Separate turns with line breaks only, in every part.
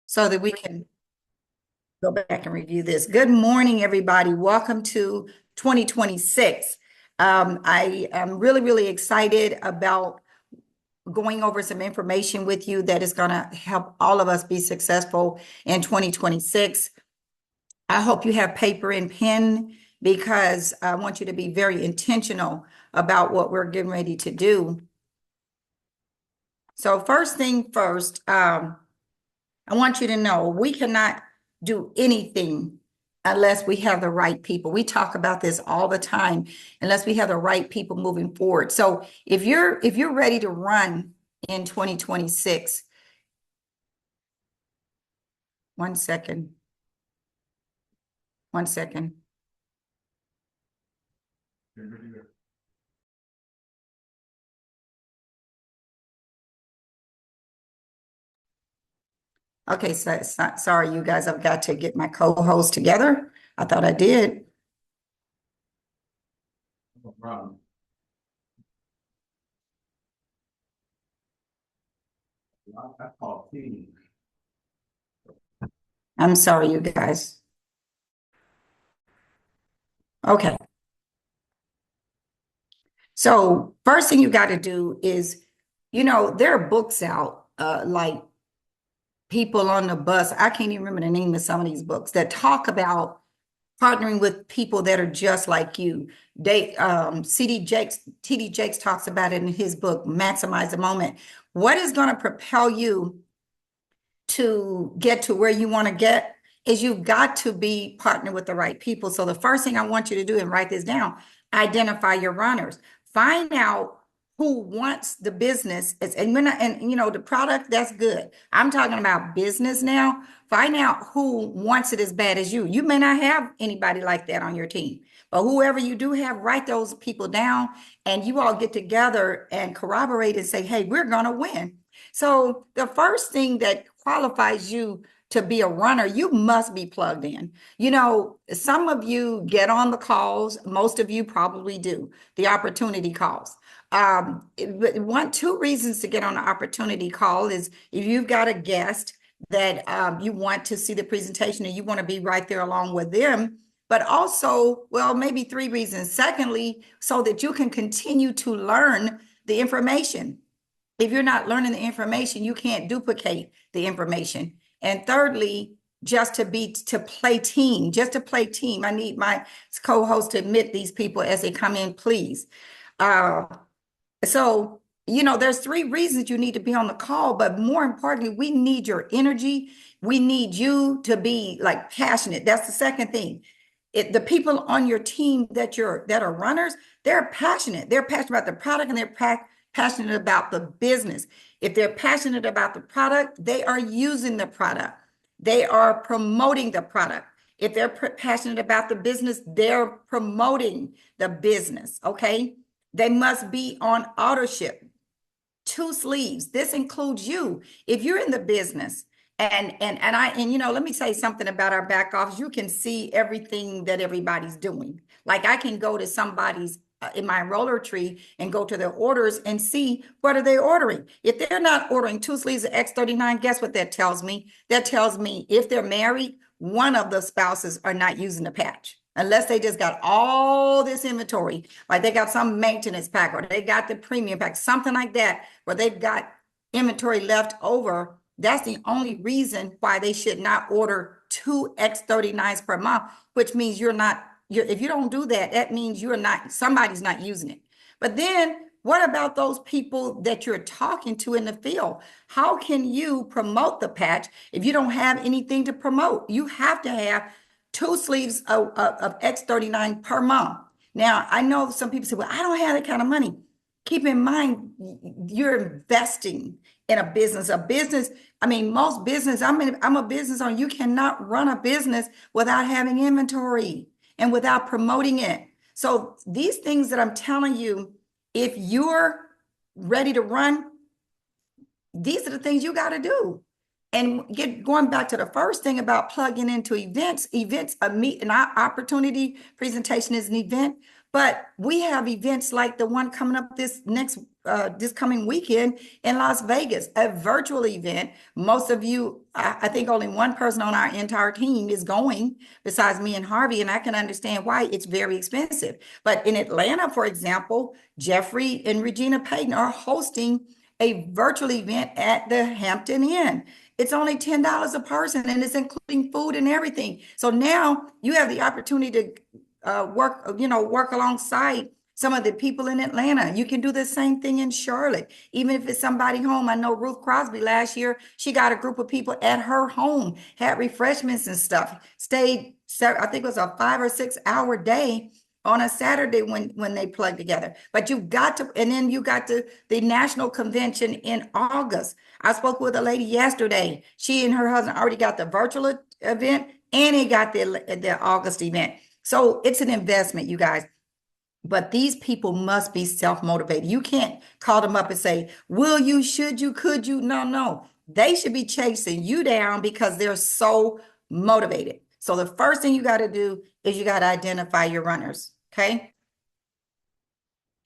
so that we can go back and review this. Good morning, everybody. Welcome to 2026. I am really, really excited about going over some information with you that is going to help all of us be successful in 2026. I hope you have paper and pen because I want you to be very intentional about what we're getting ready to do. So first thing first, I want you to know we cannot do anything unless we have the right people. We talk about this all the time, unless we have the right people moving forward. So if you're ready to run in 2026, one second. Okay, sorry, you guys, I've got to get my co-host together. I thought I did.
No problem. That's called team.
I'm sorry, you guys. Okay. So first thing you got to do is, there are books out, like People on the Bus. I can't even remember the name of some of these books that talk about partnering with people that are just like you. TD Jakes talks about it in his book, Maximize the Moment. What is going to propel you to get to where you want to get is you've got to be partnered with the right people. So the first thing I want you to do, and write this down, identify your runners. Find out who wants the business. And we're not, and the product, that's good. I'm talking about business now. Find out who wants it as bad as you. You may not have anybody like that on your team, but whoever you do have, write those people down and you all get together and corroborate and say, hey, we're going to win. So the first thing that qualifies you to be a runner, you must be plugged in. Some of you get on the calls, most of you probably do, the opportunity calls. Two reasons to get on an opportunity call is if you've got a guest that you want to see the presentation and you want to be right there along with them, but also, well, maybe three reasons. Secondly, so that you can continue to learn the information. If you're not learning the information, you can't duplicate the information. And thirdly, just to play team. I need my co-host to admit these people as they come in, please. So, there's three reasons you need to be on the call, but more importantly, we need your energy. We need you to be like passionate. That's the second thing. The people on your team that are runners, they're passionate. They're passionate about the product and they're passionate about the business. If they're passionate about the product, they are using the product. They are promoting the product. If they're passionate about the business, they're promoting the business, okay? They must be on authorship. Two sleeves. This includes you. If you're in the business, and let me say something about our back office. You can see everything that everybody's doing. Like I can go to somebody's in my roller tree and go to their orders and see what are they ordering. If they're not ordering two sleeves of X39, guess what that tells me? That tells me if they're married, one of the spouses are not using the patch. Unless they just got all this inventory, like they got some maintenance pack or they got the premium pack, something like that, where they've got inventory left over. That's the only reason why they should not order two X39s per month, which means if you don't do that, that means somebody's not using it. But then what about those people that you're talking to in the field? How can you promote the patch if you don't have anything to promote? You have to have two sleeves of X39 per month. Now, I know some people say, well, I don't have that kind of money. Keep in mind, you're investing in a business. Most business, I'm a business owner. You cannot run a business without having inventory and without promoting it. So these things that I'm telling you, if you're ready to run, these are the things you got to do. And going back to the first thing about plugging into events, a meet and opportunity presentation is an event, but we have events like the one coming up this next this coming weekend in Las Vegas, a virtual event. Most of you, I think only one person on our entire team is going besides me and Harvey, and I can understand why. It's very expensive. But in Atlanta, for example, Jeffrey and Regina Payton are hosting a virtual event at the Hampton Inn. It's only $10 a person and it's including food and everything. So now you have the opportunity to work alongside some of the people in Atlanta. You can do the same thing in Charlotte, even if it's somebody home. I know Ruth Crosby last year, she got a group of people at her home, had refreshments and stuff, stayed, I think it was a 5 or 6 hour day on a Saturday when they plugged together. But you got to, and then you got to the national convention in August. I spoke with a lady yesterday. She and her husband already got the virtual event and he got the August event. So it's an investment, you guys. But these people must be self-motivated. You can't call them up and say, will you, should you, could you? No, no. They should be chasing you down because they're so motivated. So the first thing you got to do is you got to identify your runners, okay?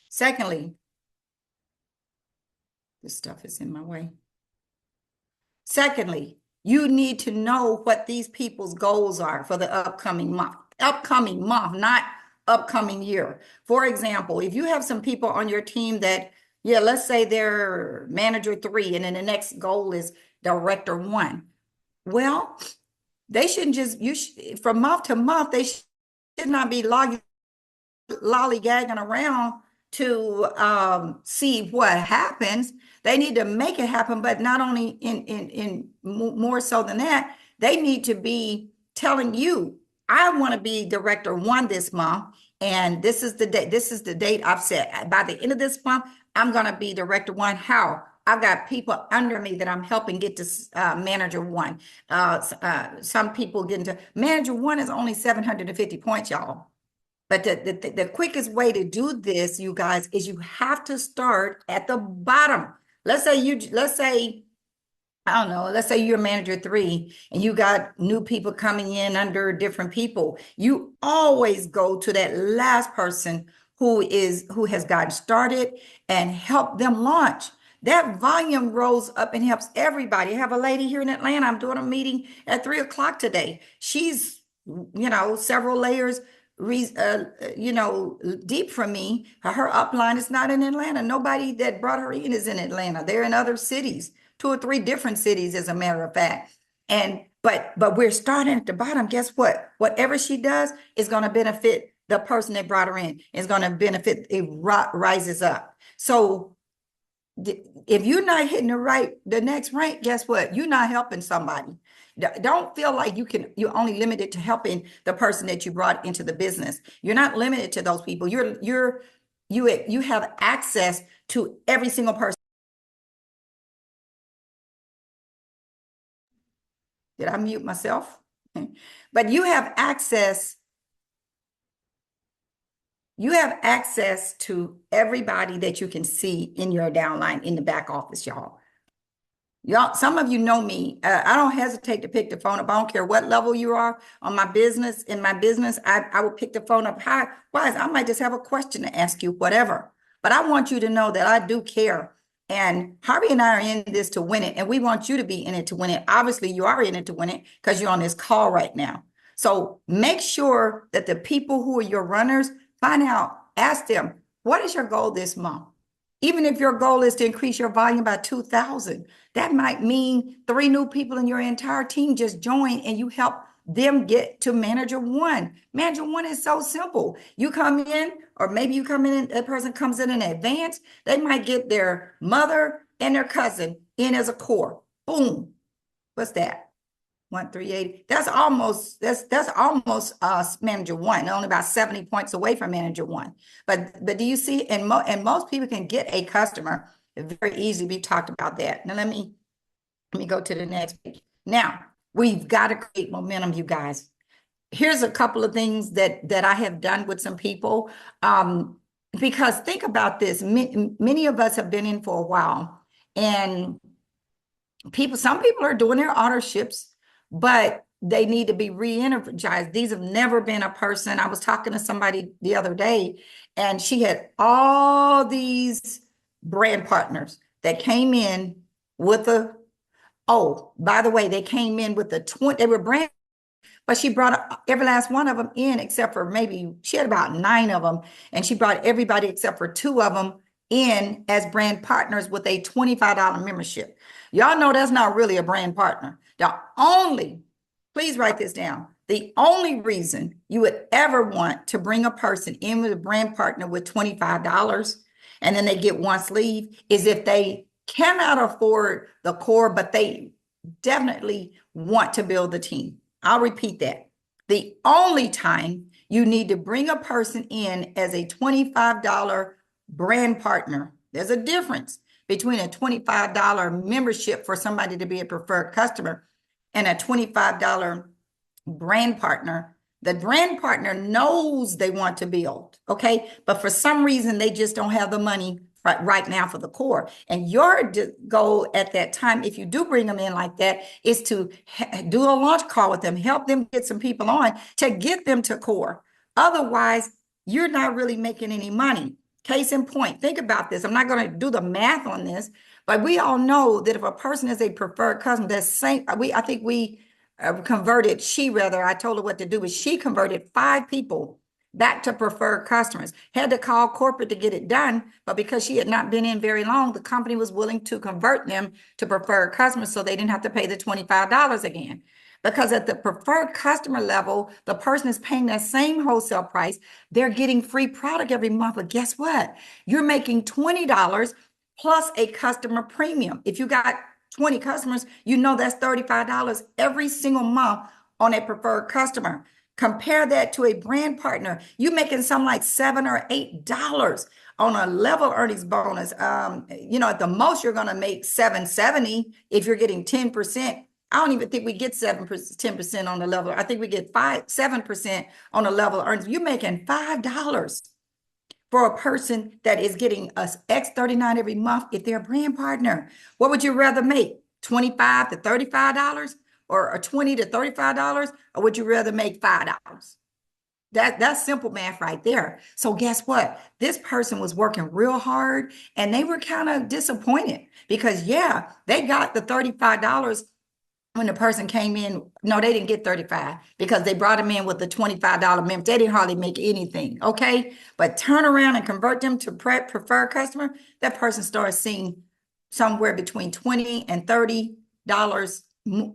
Secondly, this stuff is in my way. Secondly, you need to know what these people's goals are for the upcoming month, not upcoming year. For example, if you have some people on your team that, yeah, let's say they're manager 3 and then the next goal is director 1. Well, they shouldn't just, from month to month, they should not be lollygagging around to see what happens. They need to make it happen, but not only in more so than that, they need to be telling you, I want to be director 1 this month, and this is the date. This is the date I've set. By the end of this month, I'm going to be director 1. How? I've got people under me that I'm helping get to manager 1. Some people get into manager 1 is only 750 points, y'all. But the quickest way to do this, you guys, is you have to start at the bottom. Let's say, I don't know, let's say you're manager 3 and you got new people coming in under different people. You always go to that last person who has gotten started and help them launch. That volume rolls up and helps everybody. I have a lady here in Atlanta. I'm doing a meeting at 3 o'clock today. She's, several layers deep from me. Her upline is not in Atlanta. Nobody that brought her in is in Atlanta. They're in other cities, 2 or 3 different cities, as a matter of fact. But we're starting at the bottom. Guess what? Whatever she does is going to benefit the person that brought her in. It's going to benefit, it rises up. So if you're not hitting the next rank, guess what? You're not helping somebody. Don't feel like you're only limited to helping the person that you brought into the business. You're not limited to those people. You have access to every single person. Did I mute myself? But you have access to everybody that you can see in your downline in the back office, y'all. Y'all, some of you know me. I don't hesitate to pick the phone up. I don't care what level you are on my business. In my business, I will pick the phone up. Hi, wise. I might just have a question to ask you, whatever. But I want you to know that I do care. And Harvey and I are in this to win it. And we want you to be in it to win it. Obviously, you are in it to win it because you're on this call right now. So make sure that the people who are your runners, find out, ask them, what is your goal this month? Even if your goal is to increase your volume by 2,000, that might mean 3 new people in your entire team just join and you help them get to manager 1. Manager 1 is so simple. You come in, or maybe you come in, a person comes in advance, they might get their mother and their cousin in as a core. Boom. What's that? 1,380. That's almost manager 1. Only about 70 points away from manager 1. But do you see? And most people can get a customer very easy. We talked about that. Now let me go to the next page. Now we've got to create momentum, you guys. Here's a couple of things that I have done with some people. Because think about this. Many of us have been in for a while, and some people are doing their autoships, but they need to be re-energized. These have never been a person. I was talking to somebody the other day, and she had all these brand partners that came in with a, oh, by the way, they came in with the 20, they were brand, but she brought every last one of them in except for maybe, she had about 9 of them, and she brought everybody except for 2 of them in as brand partners with a $25 membership. Y'all know that's not really a brand partner. The only, please write this down. The only reason you would ever want to bring a person in with a brand partner with $25 and then they get one sleeve is if they cannot afford the core, but they definitely want to build the team. I'll repeat that. The only time you need to bring a person in as a $25 brand partner, there's a difference between a $25 membership for somebody to be a preferred customer and a $25 brand partner. The brand partner knows they want to build, okay? But for some reason, they just don't have the money right now for the core. And your goal at that time, if you do bring them in like that, is to do a launch call with them, help them get some people on to get them to core. Otherwise, you're not really making any money. Case in point, think about this. I'm not going to do the math on this, but we all know that if a person is a preferred customer, that's same. I think we converted. I told her what to do, but she converted 5 people back to preferred customers. Had to call corporate to get it done, but because she had not been in very long, the company was willing to convert them to preferred customers so they didn't have to pay the $25 again. Because at the preferred customer level, the person is paying that same wholesale price. They're getting free product every month. But guess what? You're making $20 plus a customer premium. If you got 20 customers, you know that's $35 every single month on a preferred customer. Compare that to a brand partner. You're making something like $7 or $8 on a level earnings bonus. At the most, you're going to make $770 if you're getting 10%. I don't even think we get 7%, 10% on the level. I think we get 7% on the level earnings. You're making $5 for a person that is getting us X39 every month if they're a brand partner. What would you rather make? $25 to $35 or $20 to $35? Or would you rather make $5? That's simple math right there. So guess what? This person was working real hard and they were kind of disappointed because they got the $35 when the person came in. No, they didn't get 35 because they brought them in with the $25 member. They didn't hardly make anything, okay? But turn around and convert them to preferred customer, that person starts seeing somewhere between $20 and $30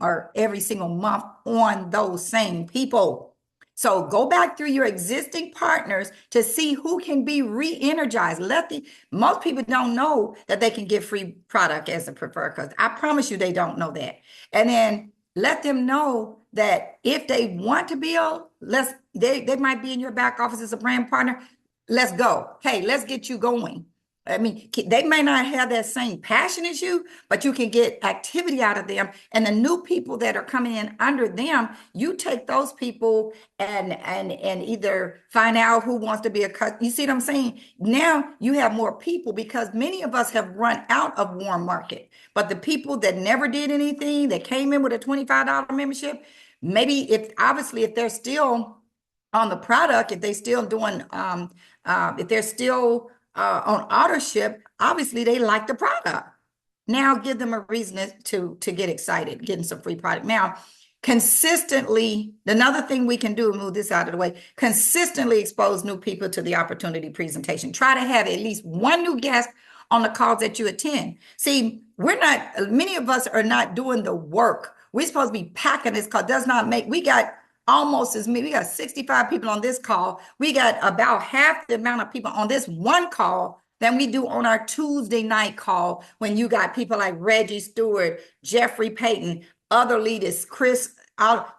or every single month on those same people. So go back through your existing partners to see who can be re-energized. Most people don't know that they can get free product as a preferred customer. I promise you they don't know that. And then let them know that if they want to build, they might be in your back office as a brand partner. Let's go. Hey, let's get you going. I mean, they may not have that same passion as you, but you can get activity out of them. And the new people that are coming in under them, you take those people and either find out who wants to be a customer. You see what I'm saying? Now you have more people because many of us have run out of warm market. But the people that never did anything, that came in with a $25 membership, maybe if they're still on the product, if they're still doing, if they're still on auto ship, obviously they like the product. Now give them a reason to get excited, getting some free product. Now, consistently, another thing we can do, move this out of the way, consistently expose new people to the opportunity presentation. Try to have at least one new guest on the calls that you attend. See, many of us are not doing the work. We're supposed to be packing this call. We got almost as many. We got 65 people on this call. We got about half the amount of people on this one call than we do on our Tuesday night call when you got people like Reggie Stewart, Jeffrey Payton, other leaders, Chris.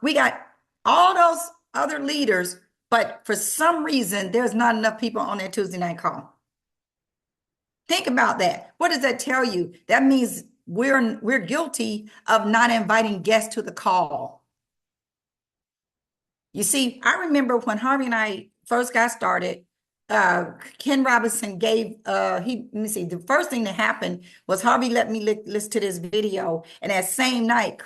We got all those other leaders, but for some reason, there's not enough people on that Tuesday night call. Think about that. What does that tell you? That means we're guilty of not inviting guests to the call. You see, I remember when Harvey and I first got started, Ken Robinson the first thing that happened was Harvey let me listen to this video. And that same night,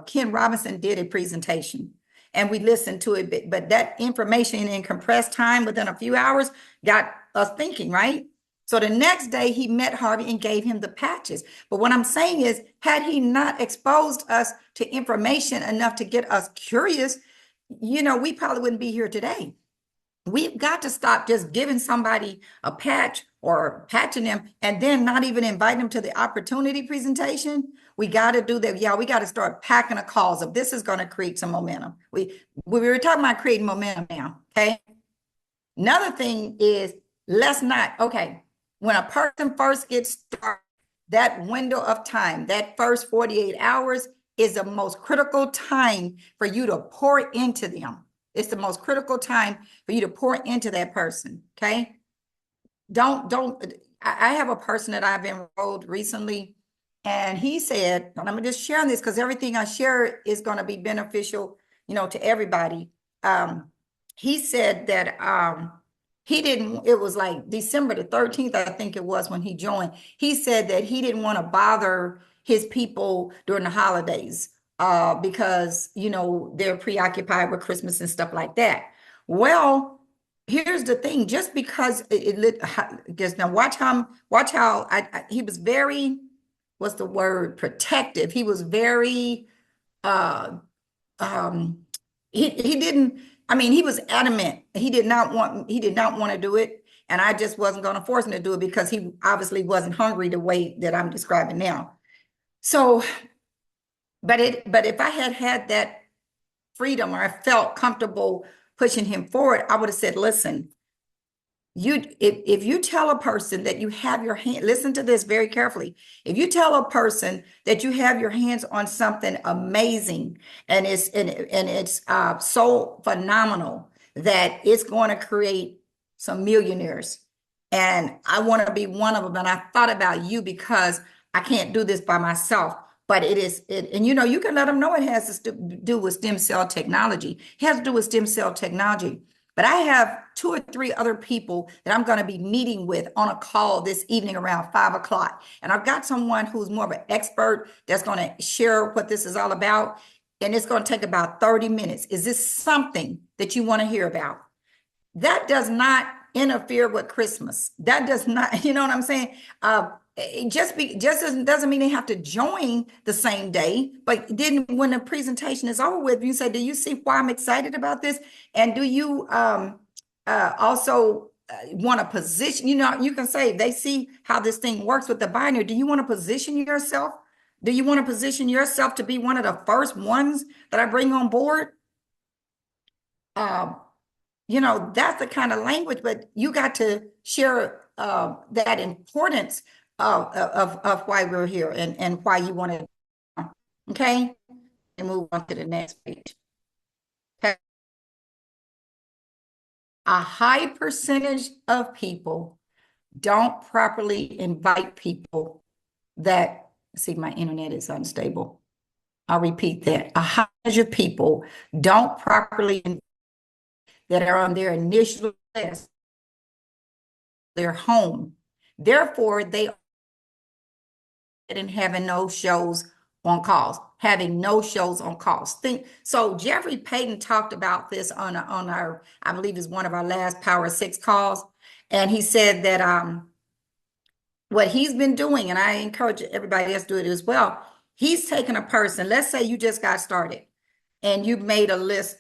Ken Robinson did a presentation and we listened to it. But that information in compressed time within a few hours got us thinking, right? So the next day he met Harvey and gave him the patches. But what I'm saying is, had he not exposed us to information enough to get us curious, we probably wouldn't be here today. We've got to stop just giving somebody a patch or patching them and then not even invite them to the opportunity presentation. We got to do that. Yeah, we got to start packing a calls if this is going to create some momentum. We were talking about creating momentum now. Okay. Another thing is let's not, okay, when a person first gets started, that window of time, that first 48 hours is the most critical time for you to pour into them. It's the most critical time for you to pour into that person. Okay. I have a person that I've enrolled recently, and he said, and I'm just sharing this because everything I share is going to be beneficial, to everybody. He said that he didn't, it was like December the 13th, I think it was when he joined. He said that he didn't want to bother his people during the holidays because, they're preoccupied with Christmas and stuff like that. Well, here's the thing, just because just now watch how he was very, what's the word, protective. He was very uh um he didn't, I mean, he was adamant. He did not want to do it, and I just wasn't going to force him to do it because he obviously wasn't hungry the way that I'm describing now. So, but if I had had that freedom, or I felt comfortable pushing him forward, I would have said, listen, if you tell a person that you have your hand, listen to this very carefully. If you tell a person that you have your hands on something amazing, and it's so phenomenal that it's going to create some millionaires, and I want to be one of them, and I thought about you because I can't do this by myself. But and you can let them know it has to do with stem cell technology. It has to do with stem cell technology. But I have two or three other people that I'm going to be meeting with on a call this evening around 5 o'clock. And I've got someone who's more of an expert that's going to share what this is all about. And it's going to take about 30 minutes. Is this something that you want to hear about? That does not interfere with Christmas. That does not, you know what I'm saying? It just doesn't mean they have to join the same day. But then when the presentation is over with, you say, do you see why I'm excited about this? And do you also want to position, you can say, they see how this thing works with the binary. Do you want to position yourself? Do you want to position yourself to be one of the first ones that I bring on board? Um, that's the kind of language, but you got to share that importance of why we're here, and why you want to. Okay, and move on to the next page. Okay. A high percentage of people don't properly invite people that, see, my internet is unstable. I'll repeat that. A high percentage of people don't properly that are on their initial list, their home. Therefore, they are and having no shows on calls, having no shows on calls. So Jeffrey Payton talked about this on our, I believe is one of our last Power 6 calls. And he said that what he's been doing, and I encourage everybody else to do it as well, he's taken a person, let's say you just got started and you made a list,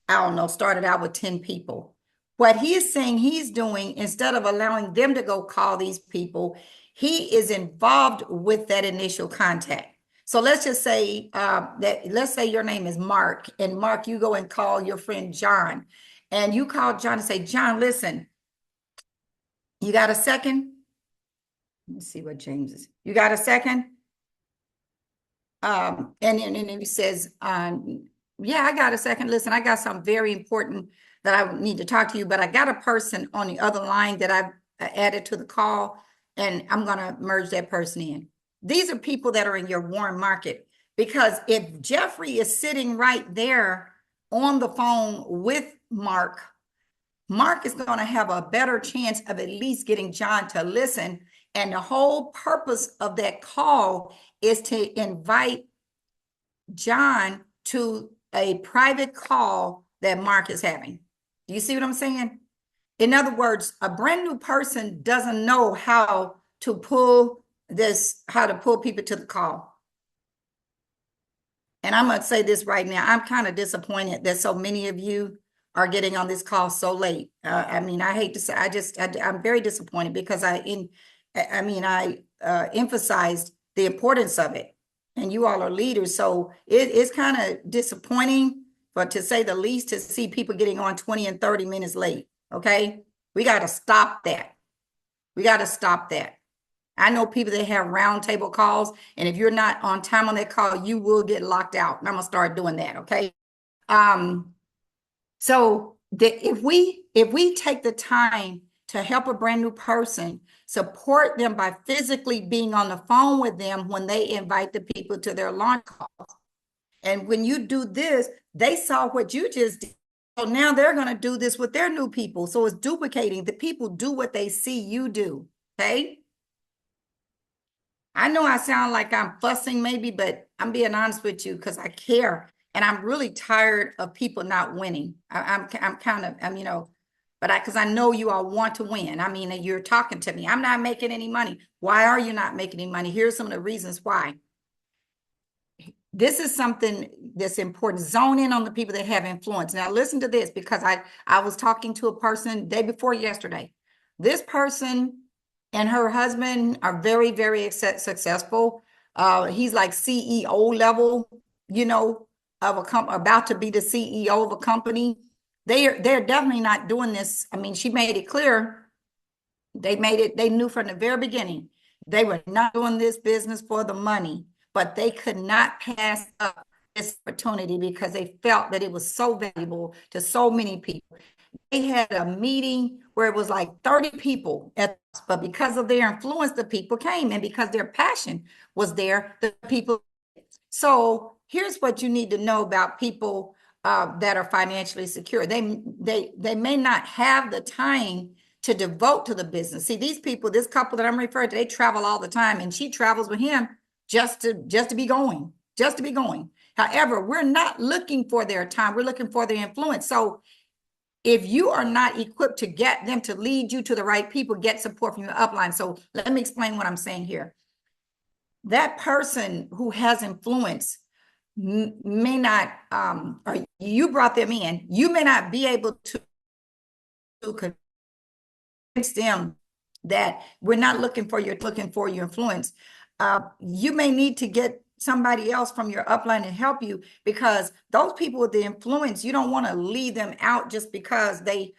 I don't know, started out with 10 people. What he is saying he's doing, instead of allowing them to go call these people, he is involved with that initial contact. So let's just say let's say your name is Mark, and Mark, you go and call your friend John, and you call John and say, John, listen, you got a second? Let me see what James is. You got a second? And then he says, yeah, I got a second. Listen, I got something very important that I need to talk to you, but I got a person on the other line that I've added to the call, and I'm going to merge that person in. These are people that are in your warm market, because if Jeffrey is sitting right there on the phone with Mark, Mark is going to have a better chance of at least getting John to listen. And the whole purpose of that call is to invite John to a private call that Mark is having. Do you see what I'm saying? In other words, a brand new person doesn't know how to pull people to the call. And I'm going to say this right now. I'm kind of disappointed that so many of you are getting on this call so late. I mean, I hate to say, I'm very disappointed because I emphasized the importance of it, and you all are leaders. So it's kind of disappointing, but to say the least, to see people getting on 20 and 30 minutes late. Okay. We got to stop that. We got to stop that. I know people that have roundtable calls, and if you're not on time on that call, you will get locked out. And I'm gonna start doing that, okay? So if we take the time to help a brand new person, support them by physically being on the phone with them when they invite the people to their launch calls. And when you do this, they saw what you just did. So now they're going to do this with their new people. So it's duplicating. The people do what they see you do, okay? I know I sound like I'm fussing maybe, but I'm being honest with you because I care. And I'm really tired of people not winning. I'm kind of, but because I know you all want to win. I mean, you're talking to me. I'm not making any money. Why are you not making any money? Here's some of the reasons why. This is something that's important. Zone in on the people that have influence. Now listen to this, because I was talking to a person day before yesterday. This person and her husband are very, very successful. He's like CEO level, of a company, about to be the CEO of a company. They're definitely not doing this. I mean, she made it clear. They knew from the very beginning, they were not doing this business for the money, but they could not pass up this opportunity because they felt that it was so valuable to so many people. They had a meeting where it was like 30 people, but because of their influence, the people came, and because their passion was there, the people. So here's what you need to know about people that are financially secure. They may not have the time to devote to the business. See, these people, this couple that I'm referring to, they travel all the time, and she travels with him just to be going, just to be going. However, we're not looking for their time. We're looking for their influence. So if you are not equipped to get them to lead you to the right people, get support from your upline. So let me explain what I'm saying here. That person who has influence may not, or you brought them in, you may not be able to convince them that we're not looking for your influence. You may need to get somebody else from your upline to help you, because those people with the influence, you don't want to leave them out just because they,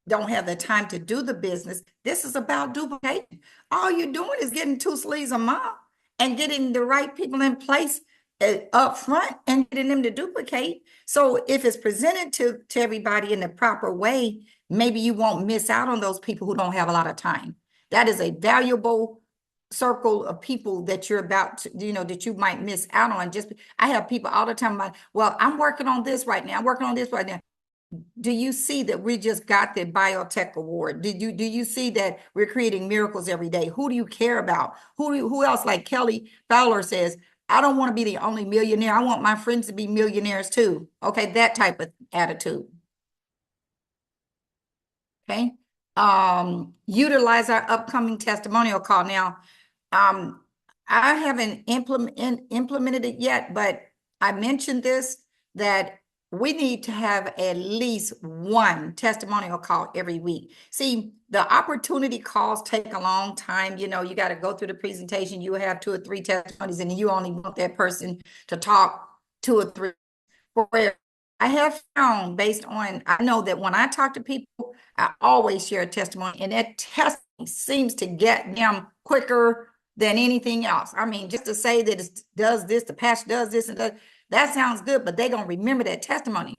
don't have the time to do the business. This is about duplication. All you're doing is getting two sleeves a month and getting the right people in place up front and getting them to duplicate. So if it's presented to everybody in the proper way, maybe you won't miss out on those people who don't have a lot of time. That is a valuable circle of people that you're about to, that you might miss out on. I have people all the time like, well, I'm working on this right now. I'm working on this right now. Do you see that we just got the biotech award? Do you see that we're creating miracles every day? Who do you care about? Who else? Like Kelly Fowler says, I don't want to be the only millionaire. I want my friends to be millionaires too. Okay, that type of attitude. Okay. Utilize our upcoming testimonial call. Now, I haven't implemented it yet, but I mentioned this, that we need to have at least one testimonial call every week. See, the opportunity calls take a long time. You got to go through the presentation. You have 2 or 3 testimonies, and you only want that person to talk 2 or 3. Where I have found, based on, I know that when I talk to people, I always share a testimony, and that testimony seems to get them quicker than anything else. I mean, just to say that it does this, the pastor does this, and that sounds good, but they're going to remember that testimony.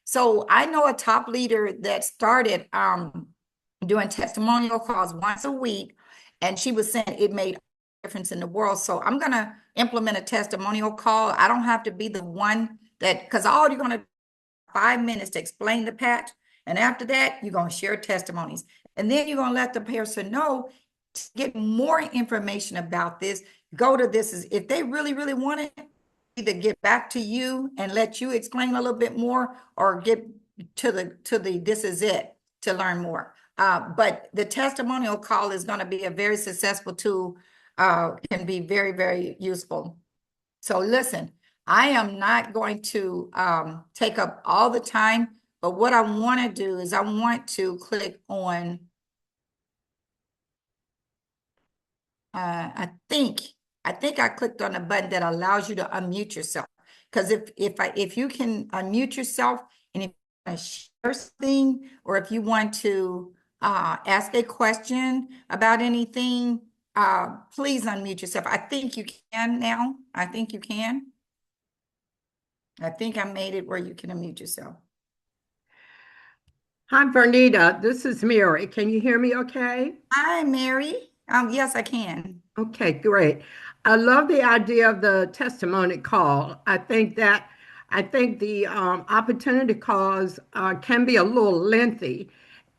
So I know a top leader that started doing testimonial calls once a week, and she was saying it made a difference in the world. So I'm going to implement a testimonial call. I don't have to be the one that, because all you're going to 5 minutes to explain the patch. And after that, you're going to share testimonies. And then you're going to let the person know to get more information about this. Go to this. If they really, really want it, either get back to you and let you explain a little bit more, or get to the this is it. to learn more. But the testimonial call is going to be a very successful tool, can be very, very useful. So listen, I am not going to take up all the time, but what I want to do is I want to click on, I think I clicked on a button that allows you to unmute yourself. Because if you can unmute yourself, and if you want to share something, or if you want to ask a question about anything, please unmute yourself. I think you can now. I think you can. I think I made it where you can unmute yourself.
Hi, Bernita. This is Mary. Can you hear me okay?
Hi, Mary. Yes, I can.
Okay, great. I love the idea of the testimony call. I think the opportunity calls can be a little lengthy.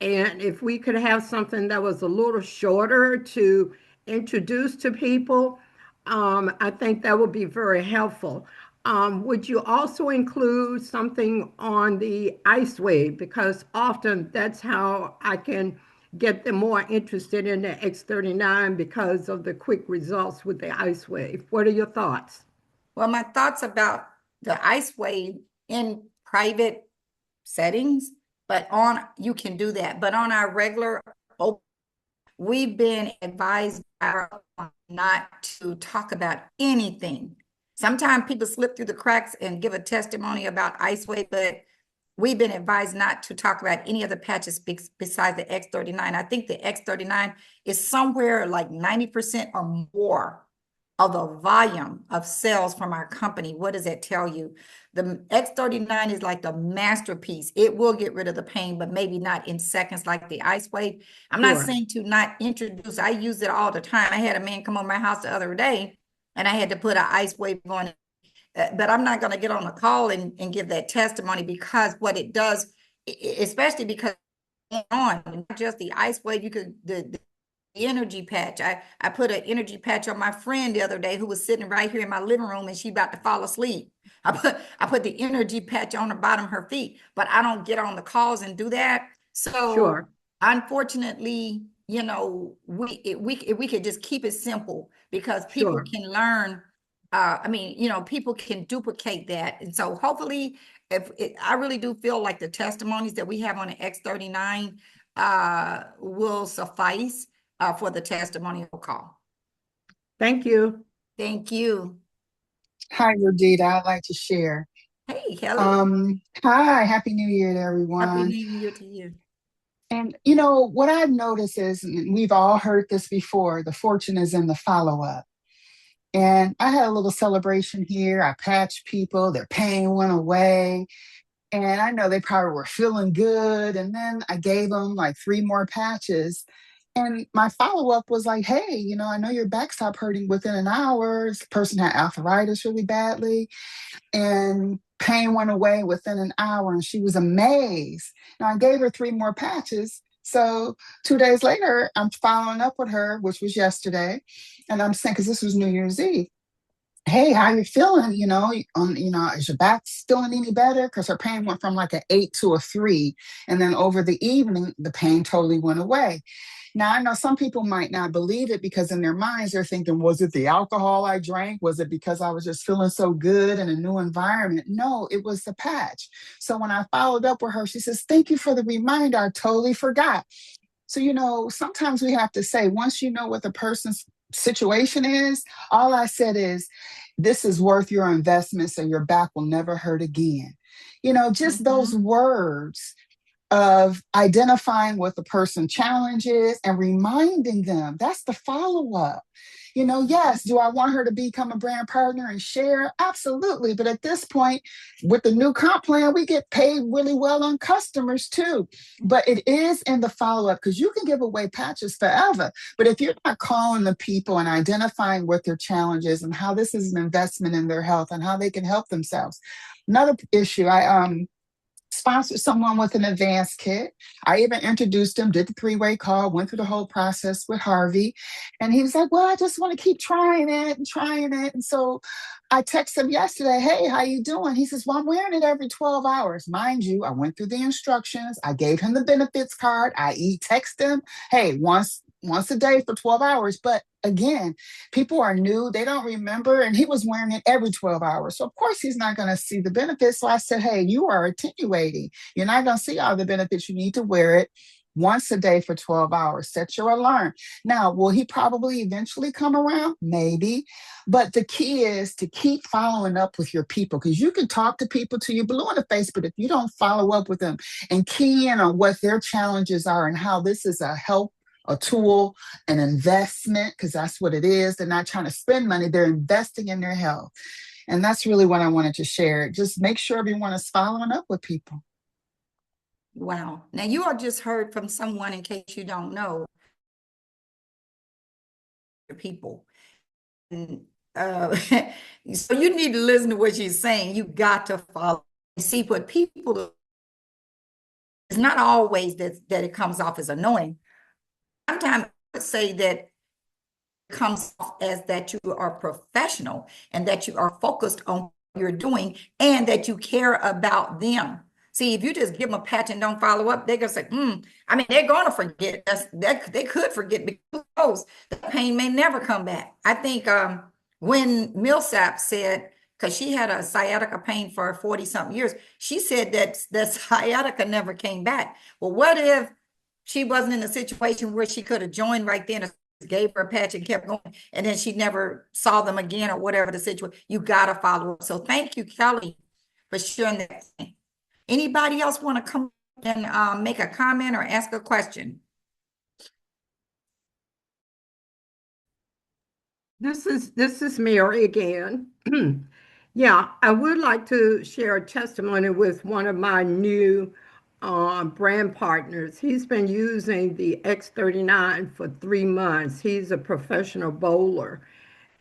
And if we could have something that was a little shorter to introduce to people, I think that would be very helpful. Would you also include something on the ice wave? Because often that's how I can get them more interested in the X39 because of the quick results with the ice wave. What are your thoughts?
Well, my thoughts about the ice wave in private settings, but you can do that. But on our regular, we've been advised not to talk about anything. Sometimes people slip through the cracks and give a testimony about ice wave, but we've been advised not to talk about any other patches besides the X39. I think the X39 is somewhere like 90% or more of the volume of sales from our company. What does that tell you? The X39 is like the masterpiece. It will get rid of the pain, but maybe not in seconds like the ice wave. I'm not saying to not introduce. I use it all the time. I had a man come on my house the other day, and I had to put an ice wave on it. But I'm not going to get on a call and give that testimony, because what it does, especially because on not just the ice wave, you could the energy patch. I put an energy patch on my friend the other day who was sitting right here in my living room, and she about to fall asleep. I put the energy patch on the bottom of her feet, but I don't get on the calls and do that. So
Sure.
unfortunately, if we could just keep it simple, because people
Sure.
can learn. I mean, people can duplicate that. And so hopefully, I really do feel like the testimonies that we have on the X39 will suffice for the testimonial call.
Thank you.
Thank you.
Hi, Rodita. I'd like to share.
Hey, Kelly.
Hi, Happy New Year to
Happy
everyone.
New Year to you.
And what I've noticed is, and we've all heard this before, the fortune is in the follow-up. And I had a little celebration here. I patched people, their pain went away. And I know they probably were feeling good. And then I gave them like 3 more patches. And my follow-up was like, hey, I know your back stopped hurting within an hour. This person had arthritis really badly, and pain went away within an hour, and she was amazed. Now I gave her 3 more patches. So 2 days later, I'm following up with her, which was yesterday, and I'm saying, because this was New Year's Eve, hey, how you feeling? Is your back feeling any better? Because her pain went from like an 8 to a 3, and then over the evening, the pain totally went away. Now, I know some people might not believe it, because in their minds, they're thinking, was it the alcohol I drank? Was it because I was just feeling so good in a new environment? No, it was the patch. So when I followed up with her, she says, thank you for the reminder. I totally forgot. So, sometimes we have to say, once you know what the person's situation is, all I said is, this is worth your investment, so your back will never hurt again. Just those words of identifying what the person's challenge is and reminding them. That's the follow-up. Yes, do I want her to become a brand partner and share? Absolutely. But at this point, with the new comp plan, we get paid really well on customers too. But it is in the follow-up, because you can give away patches forever. But if you're not calling the people and identifying what their challenge is and how this is an investment in their health and how they can help themselves. Another issue, sponsored someone with an advanced kit. I even introduced him, did the three-way call, went through the whole process with Harvey. And he was like, well, I just want to keep trying it and trying it. And so I texted him yesterday, hey, how you doing? He says, well, I'm wearing it every 12 hours. Mind you, I went through the instructions. I gave him the benefits card, i.e. text him, hey, once a day for 12 hours. But again, people are new, they don't remember, and he was wearing it every 12 hours. So of course he's not going to see the benefits. So I said, hey, you are attenuating. You're not going to see all the benefits. You need to wear it once a day for 12 hours. Set your alarm. Now, will he probably eventually come around? Maybe. But the key is to keep following up with your people, because you can talk to people till you're blue in the face, but if you don't follow up with them and key in on what their challenges are and how this is a tool, an investment, because that's what it is. They're not trying to spend money, they're investing in their health. And that's really what I wanted to share. Just make sure everyone is following up with people.
Wow. Now you all just heard from someone, in case you don't know, people. And, so you need to listen to what she's saying. You got to follow. See what people, it's not always that it comes off as annoying. Sometimes I would say that it comes off as that you are professional and that you are focused on what you're doing and that you care about them. See, if you just give them a patch and don't follow up, they're gonna say, I mean, they're gonna forget. They could forget, because the pain may never come back. I think when Millsap said, because she had a sciatica pain for 40 something years, she said that the sciatica never came back. Well, what if she wasn't in a situation where she could have joined right then and gave her a patch and kept going, and then she never saw them again, or whatever the situation? You gotta follow up. So thank you, Kelly, for sharing that. Anybody else want to come and make a comment or ask a question?
This is Mary again. Yeah, I would like to share a testimony with one of my new brand partners. He's been using the X39 for 3 months. He's a professional bowler,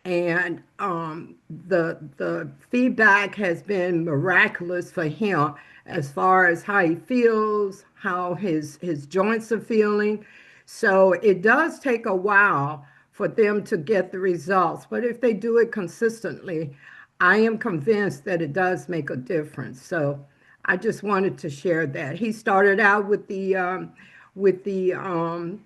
and the feedback has been miraculous for him as far as how he feels, how his joints are feeling. So it does take a while for them to get the results, but if they do it consistently, I am convinced that it does make a difference. So I just wanted to share that. He started out with with the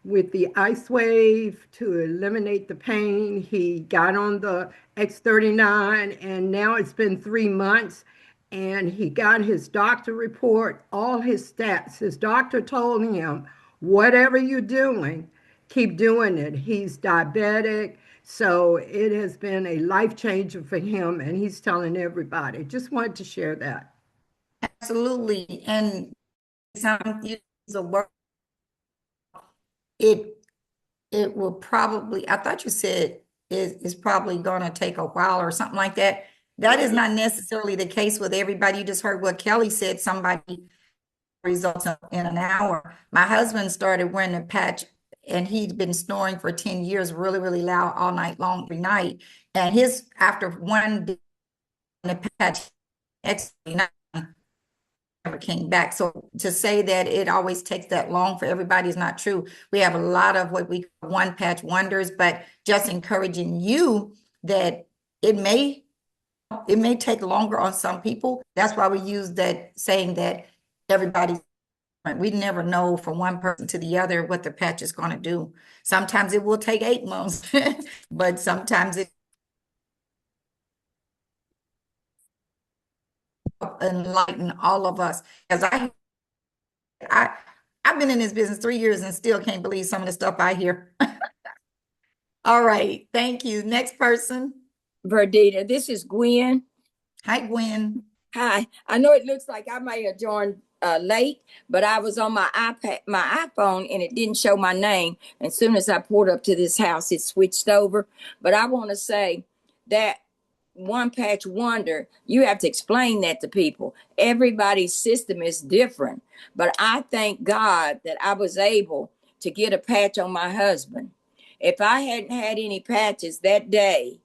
with the Icewave to eliminate the pain. He got on the X39, and now it's been 3 months, and he got his doctor report, all his stats. His doctor told him, whatever you're doing, keep doing it. He's diabetic, so it has been a life changer for him, and he's telling everybody. Just wanted to share that.
Absolutely. And some use a word, it will probably, I thought you said it's probably gonna take a while or something like that. That is not necessarily the case with everybody. You just heard what Kelly said, somebody results in an hour. My husband started wearing a patch, and he'd been snoring for 10 years, really, really loud all night long, every night. And his, after one day, the patch, never came back. So to say that it always takes that long for everybody is not true. We have a lot of what we call one patch wonders, but just encouraging you that it may take longer on some people. That's why we use that saying that everybody's different. We never know from one person to the other what the patch is going to do. Sometimes it will take 8 months, but sometimes it enlighten all of us. As I've been in this business 3 years and still can't believe some of the stuff I hear. All right, thank you. Next person.
Verdita, this is Gwen.
Hi, Gwen.
Hi. I know it looks like I may have joined late, but I was on my iPhone, and it didn't show my name. As soon as I pulled up to this house, it switched over. But I want to say that one patch wonder, you have to explain that to people. Everybody's system is different, but I thank God that I was able to get a patch on my husband. If I hadn't had any patches that day,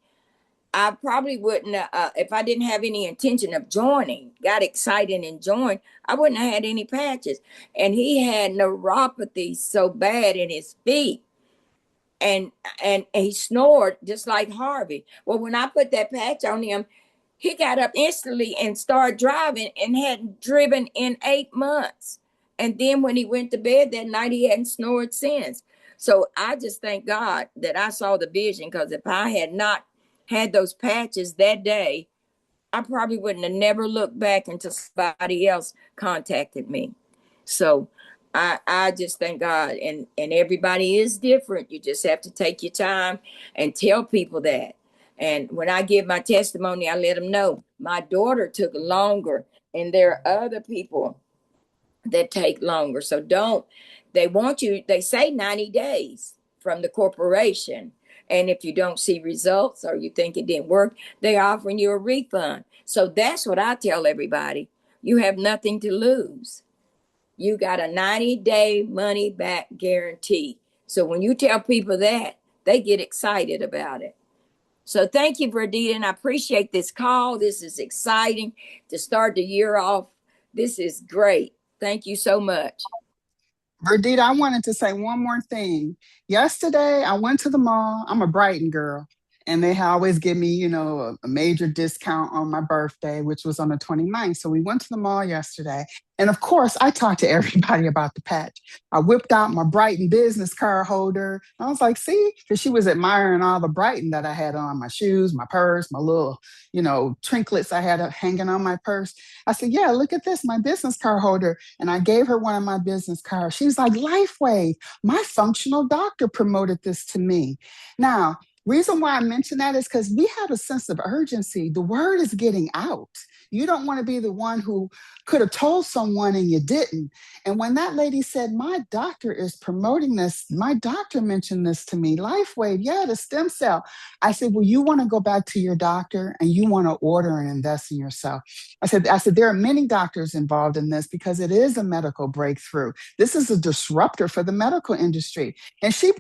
I probably wouldn't, if I didn't have any intention of joining, got excited and joined, I wouldn't have had any patches. And he had neuropathy so bad in his feet, and he snored just like Harvey. Well, when I put that patch on him, he got up instantly and started driving and hadn't driven in 8 months. And then when he went to bed that night, he hadn't snored since. So I just thank God that I saw the vision, because if I had not had those patches that day, I probably wouldn't have never looked back until somebody else contacted me. So I just thank God, and everybody is different. You just have to take your time and tell people that. And when I give my testimony, I let them know my daughter took longer, and there are other people that take longer. So don't, they want you, they say 90 days from the corporation. And if you don't see results or you think it didn't work, they're offering you a refund. So that's what I tell everybody. You have nothing to lose. You got a 90-day money back guarantee. So when you tell people that, they get excited about it. So thank you, Verdita, and I appreciate this call. This is exciting to start the year off. This is great. Thank you so much.
Verdita, I wanted to say one more thing. Yesterday, I went to the mall. I'm a Brighton girl, and they always give me, a major discount on my birthday, which was on the 29th. So we went to the mall yesterday. And of course, I talked to everybody about the patch. I whipped out my Brighton business card holder. I was like, see, because she was admiring all the Brighton that I had on my shoes, my purse, my little, trinkets I had hanging on my purse. I said, yeah, look at this, my business card holder. And I gave her one of my business cards. She's like, Lifewave, my functional doctor promoted this to me. Now, reason why I mention that is because we have a sense of urgency. The word is getting out. You don't want to be the one who could have told someone and you didn't. And when that lady said, my doctor is promoting this, my doctor mentioned this to me, Lifewave, yeah, the stem cell. I said, well, you want to go back to your doctor and you want to order and invest in yourself. I said, there are many doctors involved in this because it is a medical breakthrough. This is a disruptor for the medical industry. And she's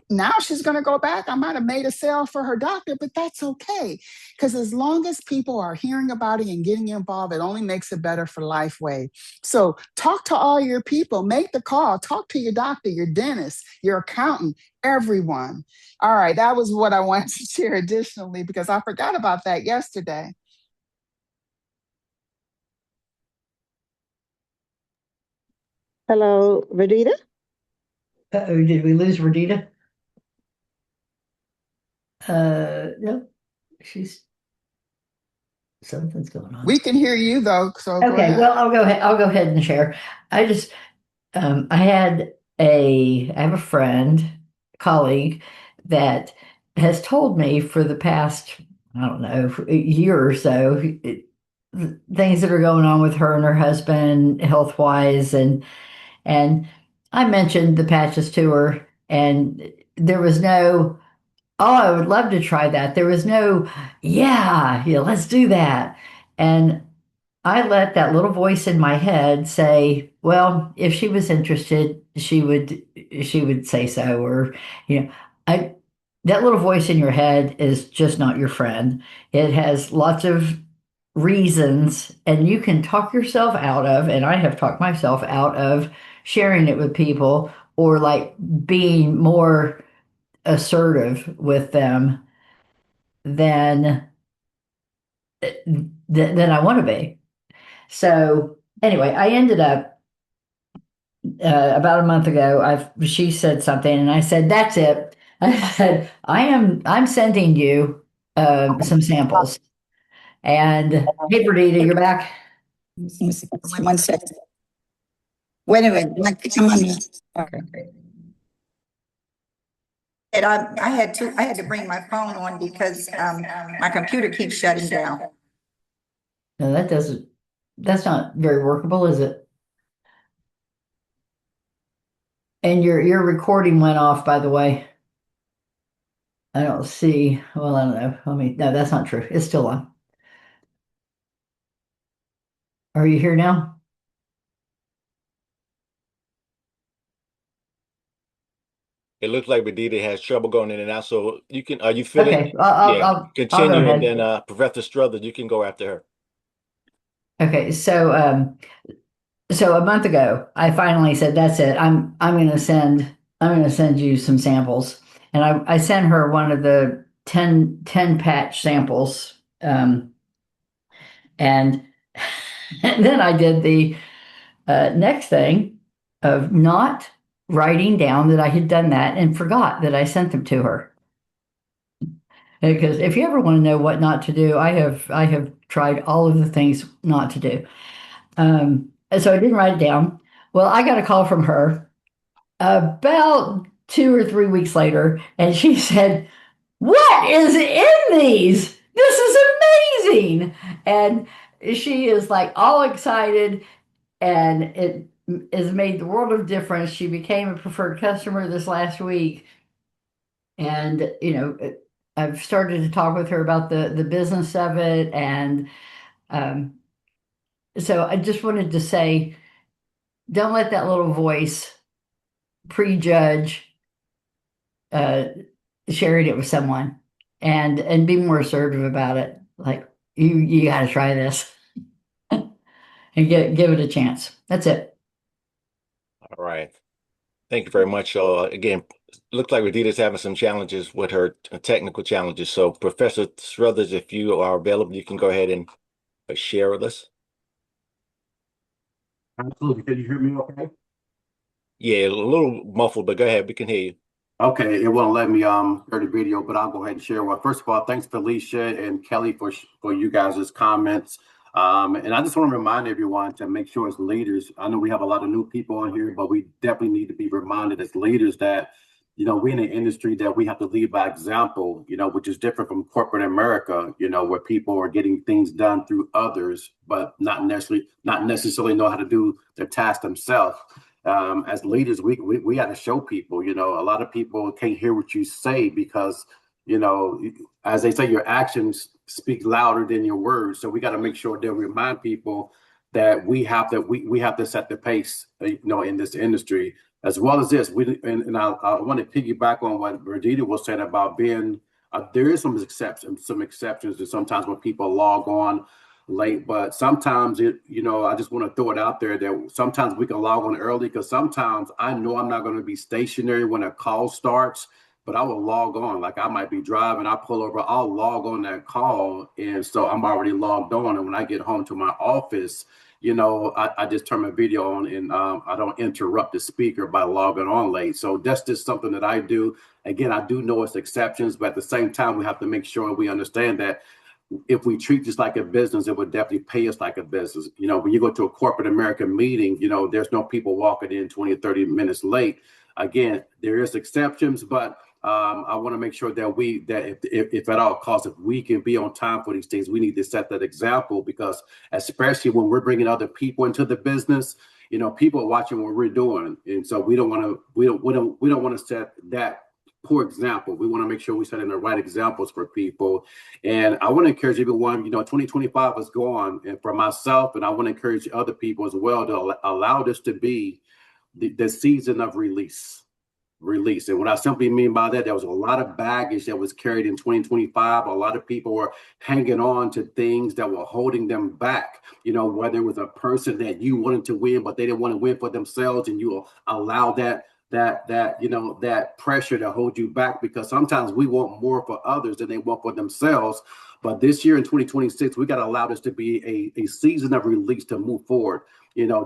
going to go back. I might have made a sale for her doctor, but that's okay. Because as long as people are hearing about it and getting involved, it only makes it better for Lifeway. So talk to all your people, make the call, talk to your doctor, your dentist, your accountant, everyone. All right, that was what I wanted to share additionally because I forgot about that yesterday.
Hello, Verdita?
Uh-oh, did we lose Verdita? No, something's going on.
We can hear you though, so go
Okay,
ahead.
well, I'll go ahead and share. I just, I have a friend, colleague that has told me for the past, I don't know, a year or so, things that are going on with her and her husband health wise, and I mentioned the patches to her, and there was no, oh, I would love to try that. There was no, yeah, let's do that. And I let that little voice in my head say, well, if she was interested, she would say so, or, I that little voice in your head is just not your friend. It has lots of reasons, and you can talk yourself out of, and I have talked myself out of sharing it with people or like being more assertive with them than than I want to be. So anyway, I ended up about a month ago. She said something, and I said, "That's it." I said, I'm sending you some samples." And hey, Bernita, you're back.
One second. Wait a minute. Come on.
Okay, great.
And I had to bring my phone on because my computer keeps shutting down.
No, that's not very workable, is it? And your recording went off, by the way. I don't see. Well, I don't know. No, that's not true. It's still on. Are you here now?
Hello.
looks like Vidita has trouble going in and out. So you can, are you finished?
Okay, I'll,
Yeah,
I'll go
continue, and
ahead.
then Professor Struthers, you can go after her.
Okay, so a month ago, I finally said, "That's it. I'm gonna send you some samples." And I sent her one of the 10 patch samples. And, and then I did the next thing of not writing down that I had done that and forgot that I sent them to her. Because if you ever want to know what not to do, I have tried all of the things not to do. And so I didn't write it down. Well, I got a call from her about 2 or 3 weeks later, and she said, "What is in these? This is amazing!" And she is like all excited, and it has made the world of difference. She became a preferred customer this last week, and I've started to talk with her about the business of it, and um, so I just wanted to say, don't let that little voice prejudge uh, sharing it with someone, and be more assertive about it. Like, you got to try this and give it a chance. That's it.
All right. Thank you very much. Again, looks like Vidita's having some challenges with her technical challenges. So, Professor Struthers, if you are available, you can go ahead and share with us.
Absolutely. Can you hear me okay?
Yeah, a little muffled, but go ahead. We can hear you.
Okay, it won't let me hear the video, but I'll go ahead and share. Well, first of all, thanks Felicia and Kelly for you guys' comments. And I just want to remind everyone to make sure as leaders, I know we have a lot of new people on here, but we definitely need to be reminded as leaders that, we're in an industry that we have to lead by example, which is different from corporate America, where people are getting things done through others, but not necessarily know how to do their task themselves. As leaders, we got to show people. A lot of people can't hear what you say because, as they say, your actions speak louder than your words. So we got to make sure that we remind people that we have to set the pace, in this industry. As well as this, I want to piggyback on what Verdita was saying about being. There is some exceptions to sometimes when people log on late, but sometimes I just want to throw it out there that sometimes we can log on early because sometimes I know I'm not going to be stationary when a call starts, but I will log on. Like I might be driving, I pull over, I'll log on that call, and so I'm already logged on. And when I get home to my office, I just turn my video on, and I don't interrupt the speaker by logging on late. So that's just something that I do. Again, I do know it's exceptions, but at the same time, we have to make sure we understand that if we treat this like a business, it would definitely pay us like a business. When you go to a corporate American meeting, there's no people walking in 20 or 30 minutes late. Again, there is exceptions, but I want to make sure that if at all costs, if we can be on time for these things, we need to set that example, because especially when we're bringing other people into the business, people are watching what we're doing, and so we don't want to set that poor example. We want to make sure we set in the right examples for people. And I want to encourage everyone, 2025 is gone, and for myself, and I want to encourage other people as well to allow this to be the season of release. And what I simply mean by that, there was a lot of baggage that was carried in 2025. A lot of people were hanging on to things that were holding them back, whether it was a person that you wanted to win, but they didn't want to win for themselves, and you allow that pressure to hold you back, because sometimes we want more for others than they want for themselves. But this year in 2026, we got to allow this to be a season of release to move forward.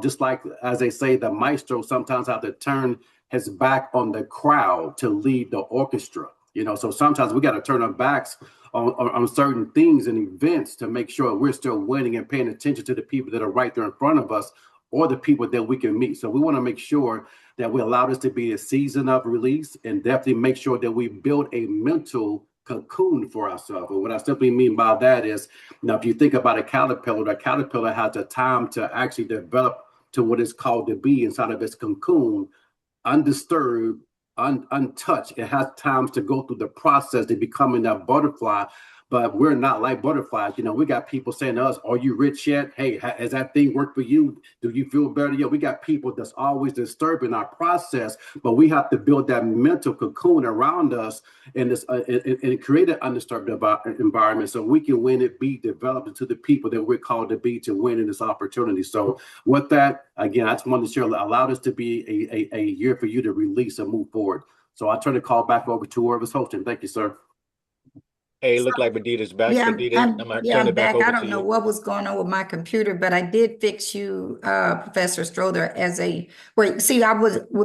Just like, as they say, the maestro sometimes have to turn his back on the crowd to lead the orchestra. So sometimes we got to turn our backs on certain things and events to make sure we're still winning and paying attention to the people that are right there in front of us, or the people that we can meet. So we want to make sure that we allow this to be a season of release, and definitely make sure that we build a mental cocoon for ourselves. And what I simply mean by that is, if you think about the caterpillar has the time to actually develop to what is called the bee inside of its cocoon, undisturbed, untouched. It has times to go through the process to becoming that butterfly. but we're not like butterflies. You know, we got people saying to us, "Are you rich yet? Hey, has that thing worked for you? Do you feel better?" Yeah, we got people that's always disturbing our process, but we have to build that mental cocoon around us and this and create an undisturbed environment so we can win it, be developed into the people that we're called to be to win in this opportunity. So with that, again, I just wanted to share, allow this to be a year for you to release and move forward. So I turn the call back over to whoever's hosting. Thank you, sir.
Hey, look like Vidita's back.
Yeah,
Vidita, I'm gonna turn
I'm
it back
back. I
over to
don't know
you.
what was going on with my computer, but I did fix you, Professor Strother, as a, wait, see,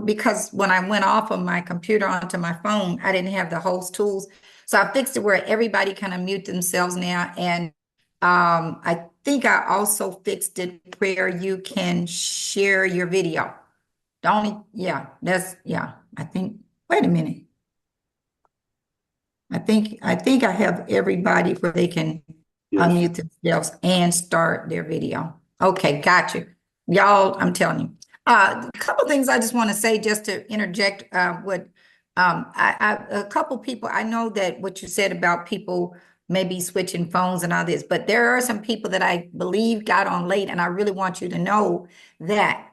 because when I went off of my computer onto my phone, I didn't have the host tools. So I fixed it where everybody kind of mute themselves now. And I think I also fixed it where you can share your video. The only, yeah, I think, wait a minute. I think I have everybody where they can
Yes.
unmute themselves and start their video. Okay, got you. Y'all, I'm telling you. A couple things I just want to say just to interject what a couple people, I know that what you said about people maybe switching phones and all this, but there are some people that I believe got on late, and I really want you to know that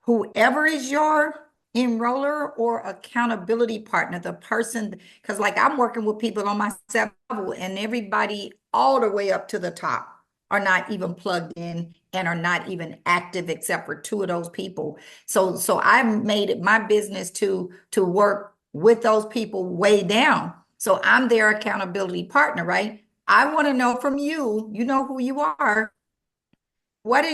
whoever is your enroller or accountability partner, the person, because like I'm working with people on my 7th level, and everybody all the way up to the top are not even plugged in and are not even active except for 2 of those people. So I made it my business to work with those people way down. So I'm their accountability partner, right? I want to know from you, you know who you are. What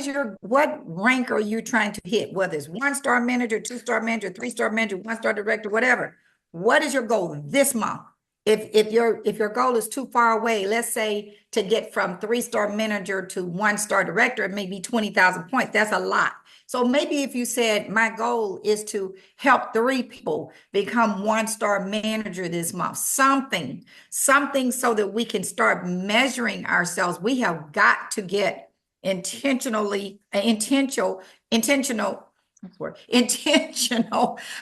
rank are you trying to hit? Whether it's 1-star manager, 2-star manager, 3-star manager, 1-star director, whatever. What is your goal this month? If your goal is too far away, let's say to get from 3-star manager to 1-star director, it may be 20,000 points. That's a lot. So maybe if you said my goal is to help 3 people become 1-star manager this month, something so that we can start measuring ourselves. We have got to get intentional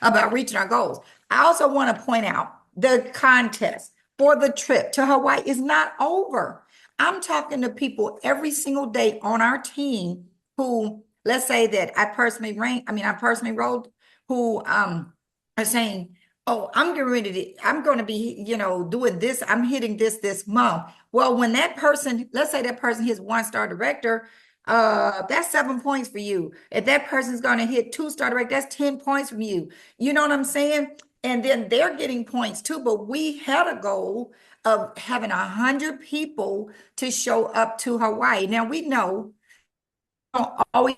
about reaching our goals. I also want to point out the contest for the trip to Hawaii is not over. I'm talking to people every single day on our team who, let's say that I personally rolled, who are saying, "Oh, I'm going to be, doing this. I'm hitting this month." Well, when that person, let's say that person hits 1-star director, that's 7 points for you. If that person's going to hit 2-star director, that's 10 points from you. You know what I'm saying? And then they're getting points too. But we had a goal of having 100 people to show up to Hawaii. Now we know don't always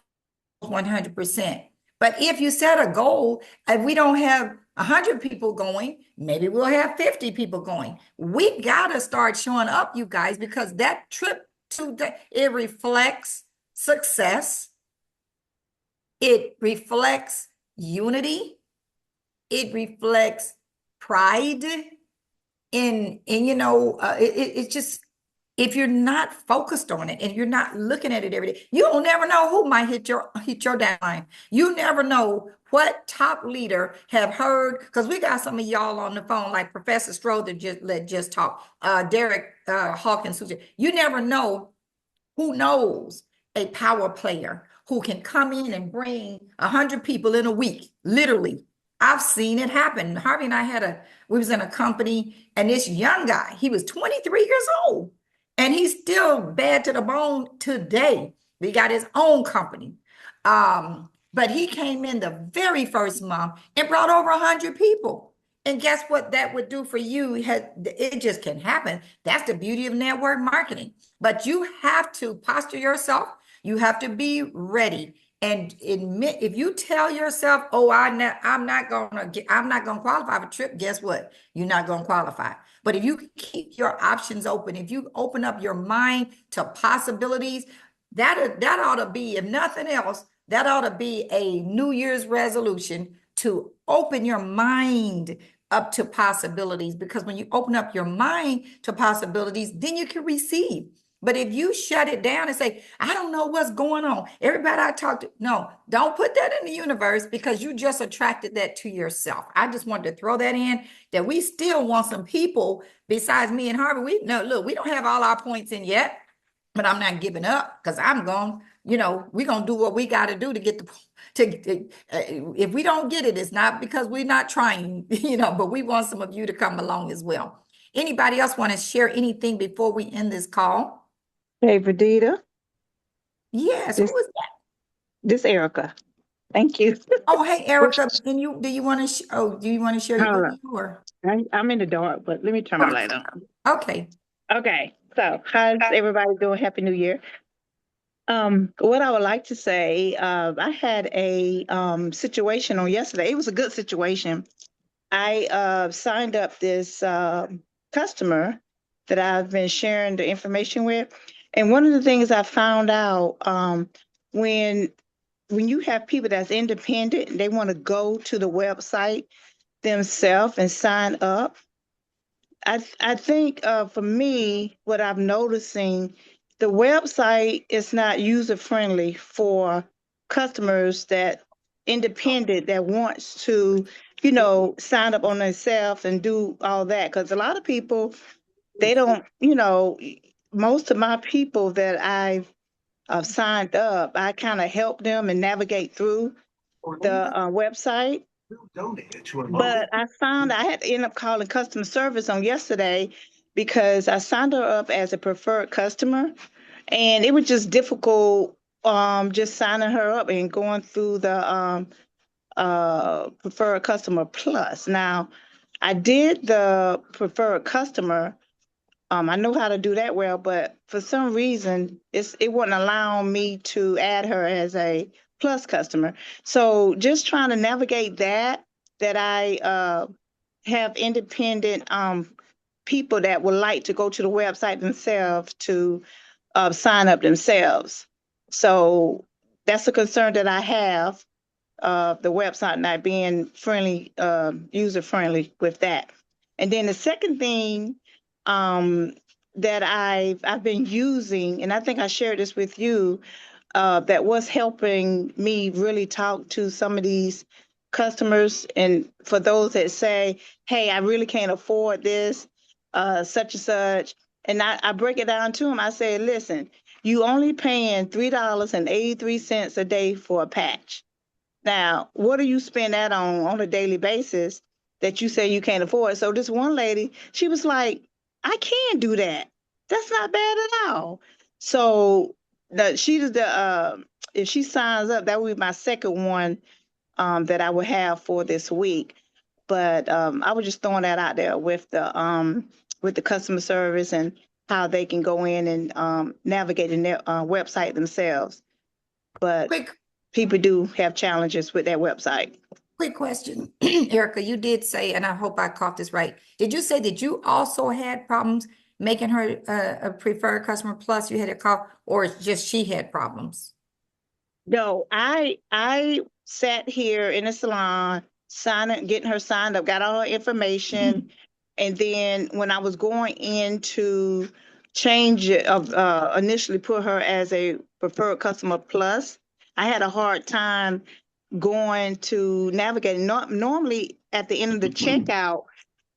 100%. But if you set a goal, if we don't have 100 people going, maybe we'll have 50 people going. We got to start showing up, you guys, because that trip it reflects success. It reflects unity. It reflects pride. It's just, if you're not focused on it and you're not looking at it every day, you'll never know who might hit your deadline. You never know what top leader have heard, because we got some of y'all on the phone, like Professor Strother just talk, Derek Hawkins. You never know who knows a power player who can come in and bring 100 people in a week, literally. I've seen it happen. Harvey and I we was in a company, and this young guy, he was 23 years old, and he's still bad to the bone today. He got his own company. But he came in the very first month and brought over 100 people. And guess what that would do for you? It just can happen. That's the beauty of network marketing. But you have to posture yourself. You have to be ready and admit. If you tell yourself, "Oh, I'm not gonna qualify for a trip," guess what? You're not gonna qualify. But if you keep your options open, if you open up your mind to possibilities, that ought to be, if nothing else, that ought to be a New Year's resolution to open your mind up to possibilities. Because when you open up your mind to possibilities, then you can receive. But if you shut it down and say, I don't know what's going on, everybody I talk to, no, don't put that in the universe because you just attracted that to yourself. I just wanted to throw that in that we still want some people besides me and Harvey. We no, look, we don't have all our points in yet, but I'm not giving up because I'm going, we're going to do what we got to do to get if we don't get it, it's not because we're not trying, but we want some of you to come along as well. Anybody else want to share anything before we end this call?
Hey, Verdita.
Yes,
This
who is that?
this Erica. Thank you.
Oh, hey, Erica, do you want to, do you want to share your
Hold
video
up.
or?
I'm in the dark, but let me turn my light on.
Okay.
Okay. So how's everybody doing? Happy New Year. What I would like to say, I had a situation on yesterday. It was a good situation. I signed up this customer that I've been sharing the information with. And one of the things I found out when you have people that's independent, they want to go to the website themselves and sign up. I think for me, what I'm noticing, the website is not user friendly for customers that independent that wants to, sign up on themselves and do all that. Because a lot of people, they don't, most of my people that I've signed up, I kind of help them and navigate through the website. But I found I had to end up calling customer service on yesterday because I signed her up as a preferred customer, and it was just difficult just signing her up and going through the preferred customer plus. Now, I did the preferred customer. I know how to do that well, but for some reason, it wouldn't allow me to add her as a plus customer. So just trying to navigate that I have independent people that would like to go to the website themselves to sign up themselves. So that's a concern that I have, the website not being friendly, user friendly with that. And then the second thing that I've been using, and I think I shared this with you, that was helping me really talk to some of these customers. And for those that say, hey, I really can't afford this, such and such. And I break it down to them. I say, listen, you only paying $3.83 a day for a patch. Now, what do you spend that on a daily basis that you say you can't afford? So this one lady, she was like, I can do that. That's not bad at all. So if she signs up, that would be my second one that I would have for this week. But I was just throwing that out there with the customer service and how they can go in and navigate in their website themselves. But
Quick
people do have challenges with their website.
Quick question, Erica, you did say, and I hope I caught this right. Did you say that you also had problems making her a preferred customer plus you had a call, or it's just she had problems?
No, I sat here in the salon, getting her signed up, got all her information. And then when I was going in to change it, initially put her as a preferred customer plus, I had a hard time going to navigate. Normally at the end of the checkout,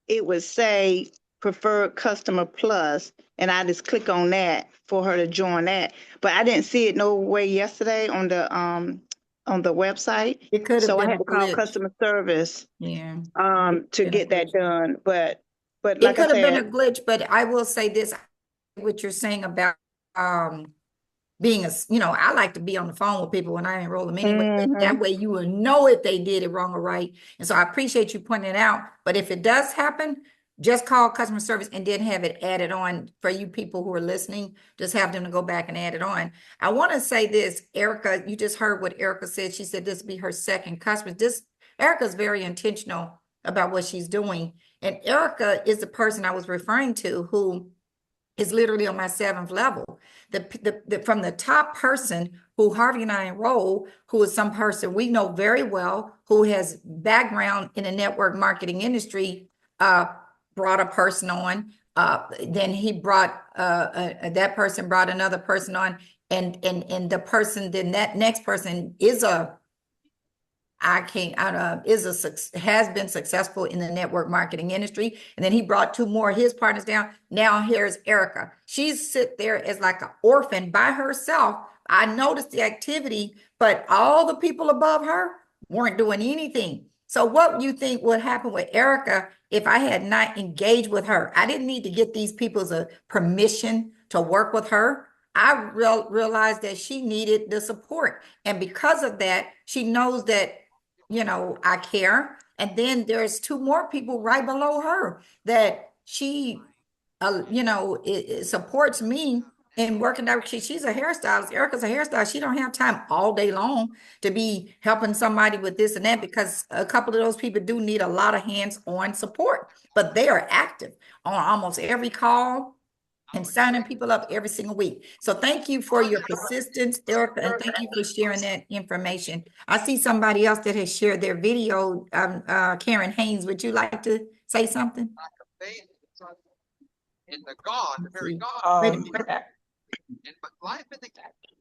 it would say preferred customer plus, and I just click on that for her to join that. But I didn't see it no way yesterday on the website.
It could have
So I
been
had
a
to call
glitch.
customer service
Yeah.
to get that done. But
It
like I
could have been a
said,
glitch, but I will say this, what you're saying about being I like to be on the phone with people when I enroll them anyway. That way you will know if they did it wrong or right. And so I appreciate you pointing it out. But if it does happen, just call customer service and then have it added on for you people who are listening. Just have them to go back and add it on. I want to say this, Erica, you just heard what Erica said. She said this will be her second customer. Erica's very intentional about what she's doing. And Erica is the person I was referring to who is literally on my 7th level. From the top person who Harvey and I enroll, who is some person we know very well, who has background in the network marketing industry, brought a person on. then he brought that person brought another person on, and the person, then that next person is a I can't, I don't, has been successful in the network marketing industry. And then he brought two more of his partners down. Now here's Erica. She's sit there as like an orphan by herself. I noticed the activity, but all the people above her weren't doing anything. So what do you think would happen with Erica if I had not engaged with her? I didn't need to get these people's permission to work with her. I realized that she needed the support. And because of that, she knows that I care. And then there's two more people right below her that she, it supports me in working out. She's a hairstylist. Erica's a hairstylist. She don't have time all day long to be helping somebody with this and that, because a couple of those people do need a lot of hands-on support, but they are active on almost every call and signing people up every single week. So thank you for your persistence, Erica, and thank you for sharing that information. I see somebody else that has shared their video. Karen Haynes, would you like to say something?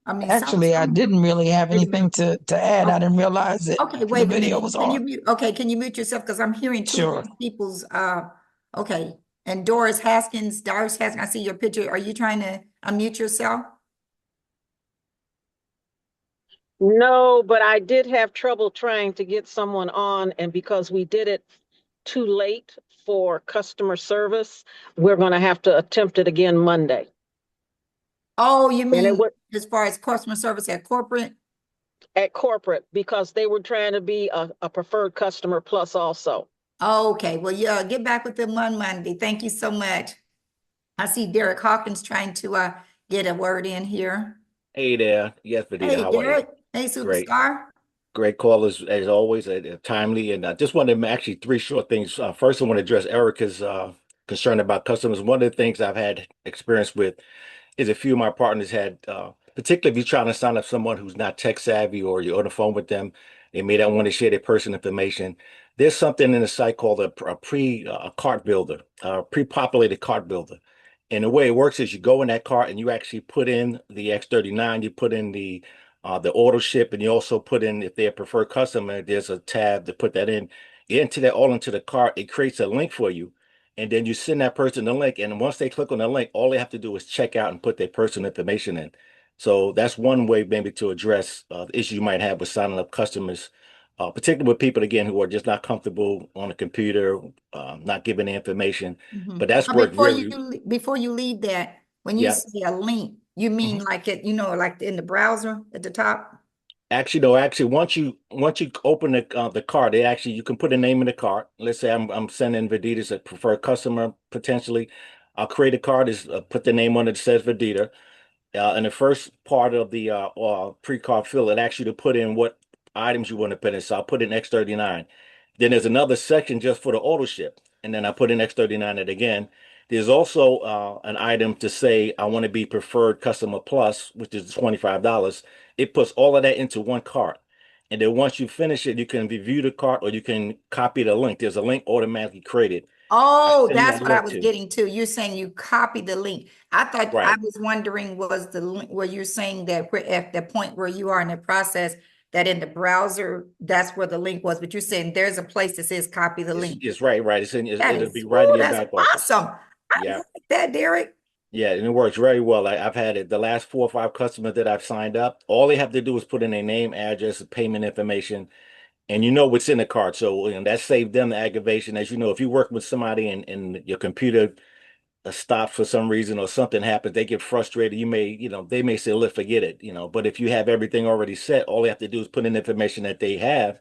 Actually, I didn't really have anything to add. I didn't realize that
Okay,
the
wait a
video
minute.
was
Can you
on.
mute? Okay, can you mute yourself? Because I'm hearing two
Sure.
people's, okay. And Doris Haskins, I see your picture. Are you trying to unmute yourself?
No, but I did have trouble trying to get someone on, and because we did it too late for customer service, we're going to have to attempt it again Monday.
Oh, you
And it
mean
would
as far as customer service at corporate?
at corporate, because they were trying to be a preferred customer plus also.
Okay, well, yeah, get back with them on Monday. Thank you so much. I see Derek Hawkins trying to get a word in here.
Hey there. Yes, Vidita,
Hey,
how are you?
Derek. Hey,
Great.
superstar.
Great call as always, timely. And I just wanted to actually three short things. First, I want to address Erica's concern about customers. One of the things I've had experience with is a few of my partners had, particularly if you're trying to sign up someone who's not tech savvy or you're on the phone with them, they may not want to share their personal information. There's something in the site called a cart builder, pre-populated cart builder. And the way it works is you go in that cart and you actually put in the X39, you put in the auto ship, and you also put in, if they're a preferred customer, there's a tab to put that in. You enter that all into the cart. It creates a link for you. And then you send that person the link. And once they click on the link, all they have to do is check out and put their personal information in. So that's one way maybe to address the issue you might have with signing up customers, particularly with people, again, who are just not comfortable on a computer, not giving the information.
Mhm.
But that's
But
worked really,
before you leave that, when you
yeah.
say a link, you mean like it, like in the browser at the top?
Actually, no. Actually, once you open the cart, you can put a name in the cart. Let's say I'm sending Vidita's a preferred customer potentially. I'll create a cart, is put the name on it that says Vidita. In the first part of the pre-cart fill, it asks you to put in what items you want to put in. So I'll put in X39. Then there's another section just for the auto ship, and then I put in X39 it again. There's also an item to say I want to be preferred customer plus, which is $25. It puts all of that into one cart. And then once you finish it, you can review the cart or you can copy the link. There's a link automatically created.
Oh,
Send
that's
that
what I
link
was
to.
getting to. You're saying you copy the link. I thought I
Right.
was wondering was the link where you're saying that we're at the point where you are in the process that in the browser, that's where the link was. But you're saying there's a place that says copy the link.
It's right.
That
It'll
is,
be right in your
that's
back office.
awesome. I
Yeah.
like that, Derek.
Yeah, and it works very well. I've had it the last 4 or 5 customers that I've signed up. All they have to do is put in their name, address, payment information, and you know what's in the cart. So that saved them the aggravation. As you know, if you work with somebody and your computer stops for some reason or something happens, they get frustrated. They may say, "Let's forget it." But if you have everything already set, all they have to do is put in the information that they have,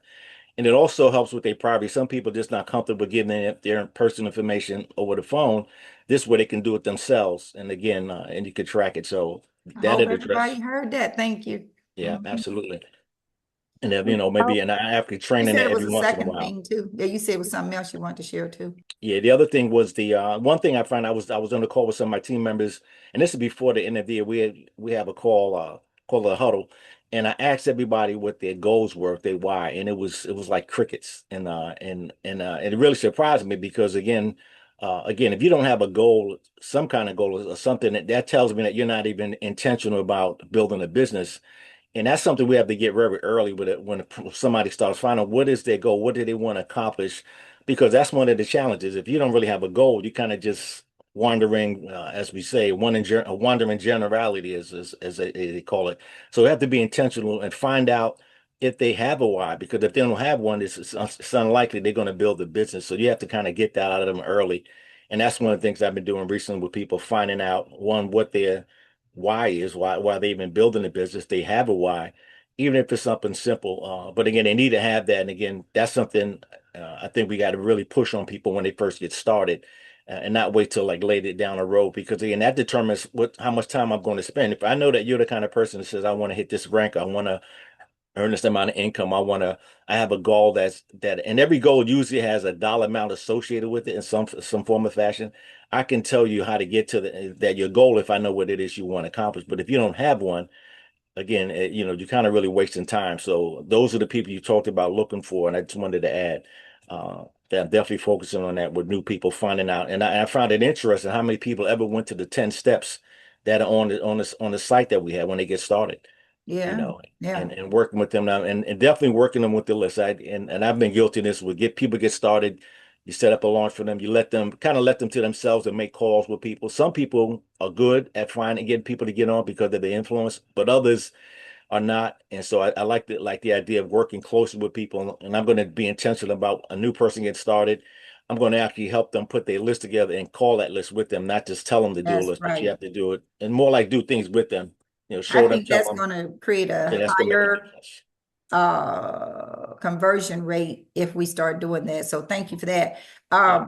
and it also helps with their privacy. Some people are just not comfortable giving their personal information over the phone. This way they can do it themselves. And again, and you can track it. So
I
that
hope
it
everybody
address.
heard that. Thank you.
Yeah,
Mhm.
absolutely. And then, maybe and I have to
You
training
said
it
it was
every
a
once in a
second
while.
thing too. Yeah, you said it was something else you wanted to share too.
Yeah, the other thing was the one thing I found I was on a call with some of my team members, and this is before the end of the year. We have a call called a huddle, and I asked everybody what their goals were, if they why, and it was like crickets, and it really surprised me because again, Again, if you don't have a goal, some kind of goal or something that tells me that you're not even intentional about building a business. And that's something we have to get very early with it when somebody starts finding what is their goal, what do they want to accomplish, because that's one of the challenges. If you don't really have a goal, you kind of just wandering, as we say, a wandering generality, as they call it. So we have to be intentional and find out if they have a why, because if they don't have one, it's unlikely they're going to build a business. So you have to kind of get that out of them early. And that's one of the things I've been doing recently with people, finding out one, what their why is, why they've been building a business. They have a why, even if it's something simple. But again, they need to have that. And again, that's something I think we got to really push on people when they first get started, and not wait till like later down the road, because again, that determines how much time I'm going to spend. If I know that you're the kind of person that says, I want to hit this rank, I want to earn this amount of income, I have a goal and every goal usually has a dollar amount associated with it in some form of fashion. I can tell you how to get to that your goal if I know what it is you want to accomplish. But if you don't have one, again, you're kind of really wasting time. So those are the people you talked about looking for, and I just wanted to add that I'm definitely focusing on that with new people finding out. And I found it interesting how many people ever went to the 10 steps that are on the site that we have when they get started, you
Yeah,
know,
yeah.
and working with them now, and definitely working them with the list. And I've been guilty of this. With get started. You set up a launch for them. You let them to themselves and make calls with people. Some people are good at finding getting people to get on because of the influence, but others are not. And so I like the idea of working closely with people. And I'm going to be intentional about a new person getting started. I'm going to actually help them put their list together and call that list with them, not just tell them to do a
That's
list, but you
right.
have to do it, and more like do things with them.
I
Show them,
think
tell
that's
them.
going to create
Yeah,
a
that's gonna make a
higher
difference.
conversion rate if we start doing that. So thank you for that.
Yeah.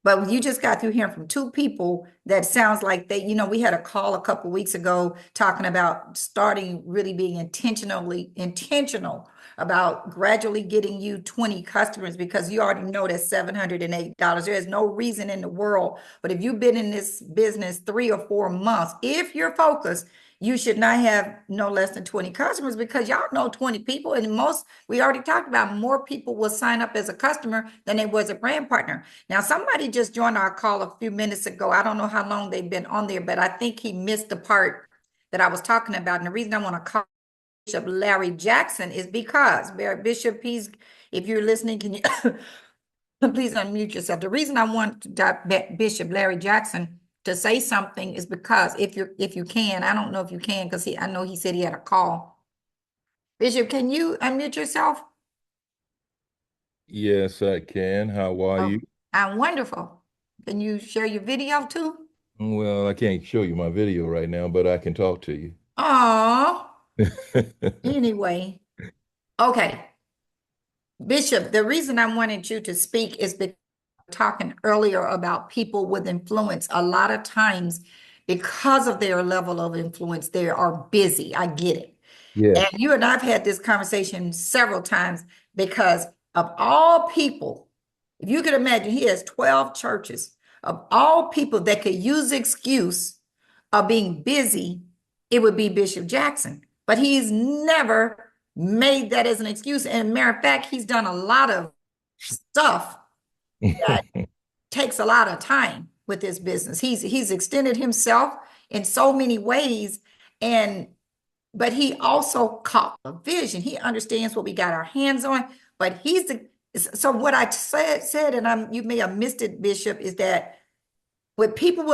But you just got through hearing from two people that sounds like we had a call a couple weeks ago talking about starting really being intentional about gradually getting you 20 customers, because you already know that's $708. There is no reason in the world, but if you've been in this business 3 or 4 months, if you're focused, you should not have no less than 20 customers, because y'all know 20 people, and we already talked about, more people will sign up as a customer than they was a brand partner. Now, somebody just joined our call a few minutes ago. I don't know how long they've been on there, but I think he missed the part that I was talking about. And the reason I want to call Bishop Larry Jackson is because Bishop, if you're listening, can you please unmute yourself? The reason I want Bishop Larry Jackson to say something is because if you can, I don't know if you can, because I know he said he had a call. Bishop, can you unmute yourself?
Yes, I can. How are
Oh,
you?
I'm wonderful. Can you share your video too?
Well, I can't show you my video right now, but I can talk to you.
Oh, anyway. Okay. Bishop, the reason I wanted you to speak is because talking earlier about people with influence. A lot of times, because of their level of influence, they are busy. I get it. And
Yes.
you and I've had this conversation several times, because of all people, if you could imagine, he has 12 churches. Of all people that could use the excuse of being busy, it would be Bishop Jackson. But he's never made that as an excuse. And matter of fact, he's done a lot of stuff that takes a lot of time with this business. He's extended himself in so many ways, and but he also caught a vision. He understands what we got our hands on. But so what I said, and you may have missed it, Bishop, is that with people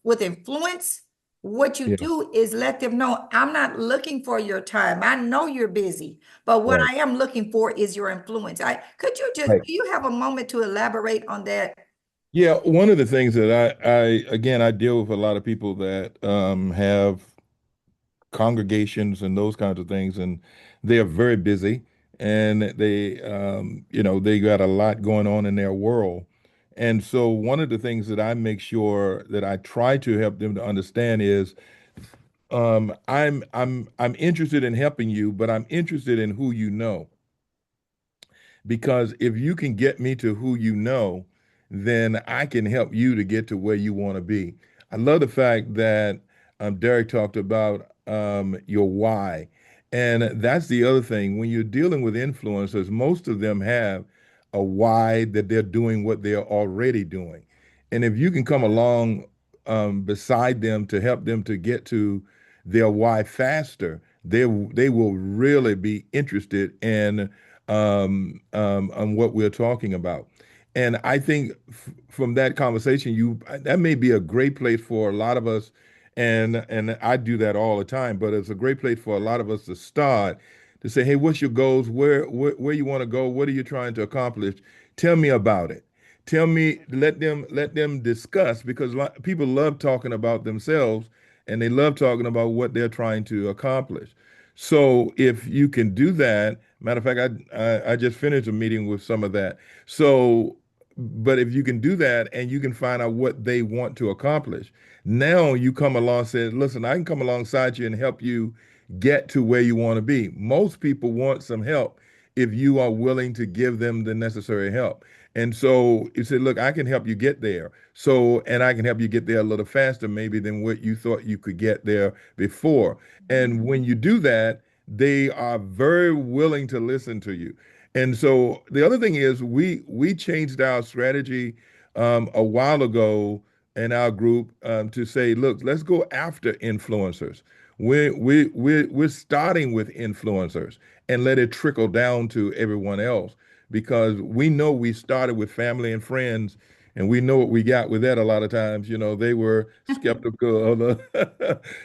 with influence, what you
Yeah,
do is let them know, I'm not looking for your time. I know you're busy, but what
right.
I am looking for is your influence.
Right.
Do you have a moment to elaborate on that?
Yeah, one of the things that I deal with a lot of people that have congregations and those kinds of things, and they are very busy, and they got a lot going on in their world. And so one of the things that I make sure that I try to help them to understand is I'm interested in helping you, but I'm interested in who you know. Because if you can get me to who you know, then I can help you to get to where you want to be. I love the fact that Derek talked about your why. And that's the other thing. When you're dealing with influencers, most of them have a why that they're doing what they're already doing. And if you can come along beside them to help them to get to their why faster, they will really be interested in on what we're talking about. And I think from that conversation, that may be a great place for a lot of us, and I do that all the time. But it's a great place for a lot of us to start to say, "Hey, what's your goals? Where you want to go? What are you trying to accomplish? Tell me about it. Tell me. Let them discuss because people love talking about themselves, and they love talking about what they're trying to accomplish. So if you can do that, matter of fact, I just finished a meeting with some of that. So, but if you can do that and you can find out what they want to accomplish, now you come along and say, listen, I can come alongside you and help you get to where you want to be. Most people want some help if you are willing to give them the necessary help. And so you said, look, I can help you get there. So, and I can help you get there a little faster, maybe than what you thought you could get there before. And when you do that, they are very willing to listen to you. And so the other thing is we changed our strategy a while ago in our group to say, look, let's go after influencers. We're starting with influencers and let it trickle down to everyone else because we know we started with family and friends and we know what we got with that a lot of times. They were skeptical of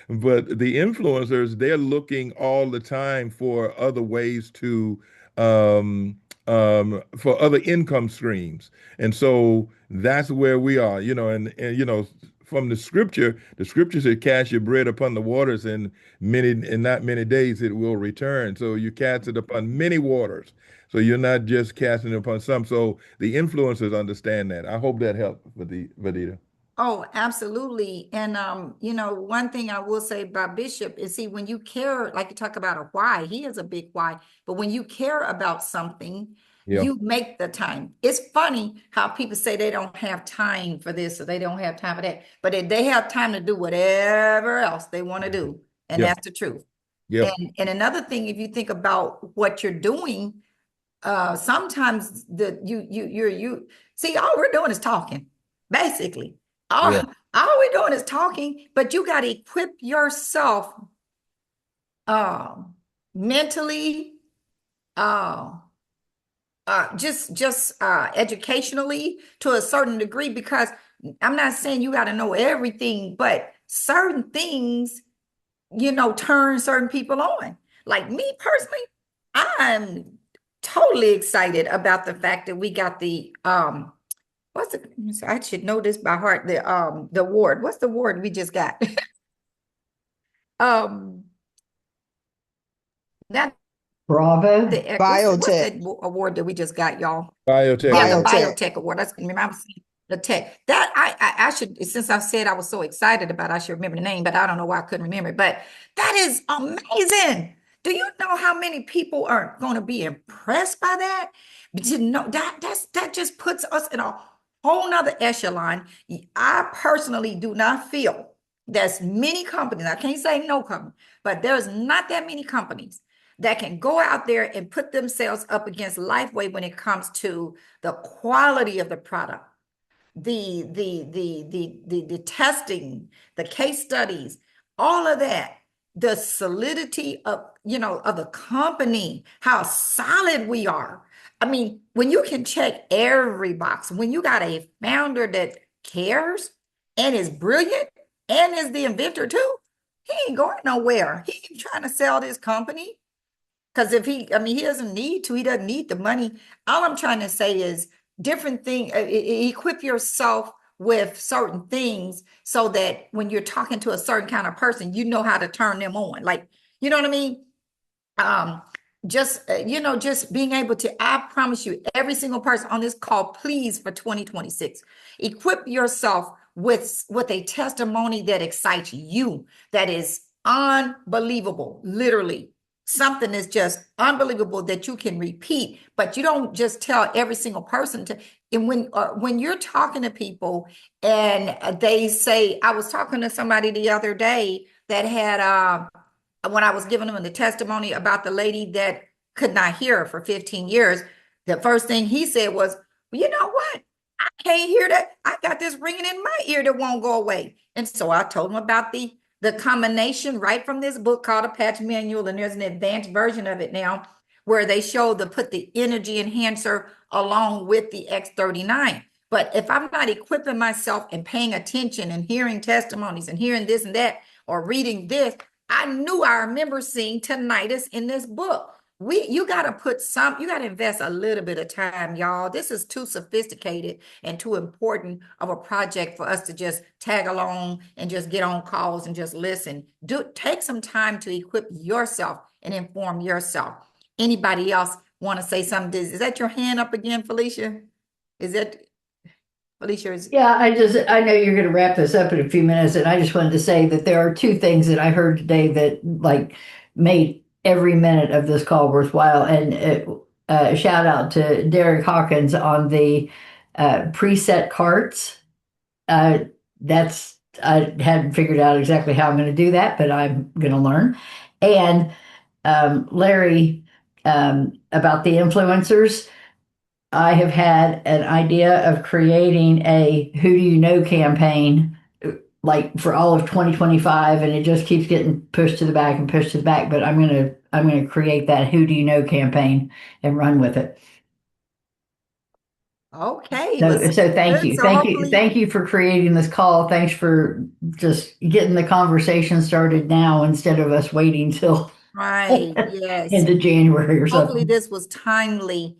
but the influencers, they're looking all the time for other ways to for other income streams. And so that's where we are, and from the scripture said, cast your bread upon the waters, and not many days it will return. So you cast it upon many waters. So you're not just casting it upon some. So the influencers understand that. I hope that helped, Vadita.
Oh, absolutely. And one thing I will say about Bishop is, see, when you care, like you talk about a why, he is a big why, but when you care about something,
Yeah.
you make the time. It's funny how people say they don't have time for this or they don't have time for that, but they have time to do whatever else they want to do. And
Yeah.
that's the truth.
Yeah.
And another thing, if you think about what you're doing, sometimes you see, all we're doing is talking, basically. All,
Yeah.
all we're doing is talking, but you got to equip yourself mentally, uh, just educationally to a certain degree, because I'm not saying you got to know everything, but certain things, turn certain people on. Like me personally, I'm totally excited about the fact that we got the what's the I should know this by heart, the award. What's the award we just got? um that
Bravo.
what's
Biotech.
that award that we just got, y'all?
Biotech.
Yeah, the
Biotech.
biotech award. That's remember I was saying the tech. That I should, since I said I was so excited about it, I should remember the name, but I don't know why I couldn't remember it. But that is amazing. Do you know how many people are going to be impressed by that? But you know that just puts us in a whole nother echelon. I personally do not feel there's many companies, I can't say no company, but there's not that many companies that can go out there and put themselves up against Lifeway when it comes to the quality of the product, the testing, the case studies, all of that, the solidity of the company, how solid we are. I mean, when you can check every box, when you got a founder that cares and is brilliant and is the inventor too, he ain't going nowhere. He ain't trying to sell this company. Because he doesn't need to, he doesn't need the money. All I'm trying to say is different thing, equip yourself with certain things so that when you're talking to a certain kind of person, you know how to turn them on. Like, you know what I mean? Just being able to, I promise you, every single person on this call, please, for 2026, equip yourself with a testimony that excites you, that is unbelievable, literally. Something is just unbelievable that you can repeat, but you don't just tell every single person to. And when you're talking to people and they say, I was talking to somebody the other day that had when I was giving them the testimony about the lady that could not hear for 15 years, the first thing he said was, well, you know what? I can't hear that. I got this ringing in my ear that won't go away. And so I told him about the combination right from this book called A Patch Manual. And there's an advanced version of it now where they show put the energy enhancer along with the X39. But if I'm not equipping myself and paying attention and hearing testimonies and hearing this and that or reading this, I remember seeing tinnitus in this book. You got to invest a little bit of time, y'all. This is too sophisticated and too important of a project for us to just tag along and just get on calls and just listen. Take some time to equip yourself and inform yourself. Anybody else want to say something? Is that your hand up again, Felicia? Is that Felicia?
Yeah, I know you're going to wrap this up in a few minutes, and I just wanted to say that there are two things that I heard today that like made every minute of this call worthwhile. And shout out to Derek Hawkins on the preset carts. I hadn't figured out exactly how I'm going to do that, but I'm going to learn. And Larry, about the influencers. I have had an idea of creating a who do you know campaign like for all of 2025, and it just keeps getting pushed to the back and pushed to the back, but I'm going to create that who do you know campaign and run with it.
Okay.
So thank you.
So hopefully,
Thank you for creating this call. Thanks for just getting the conversation started now instead of us waiting till
right. Yes.
into January or something.
Hopefully this was timely.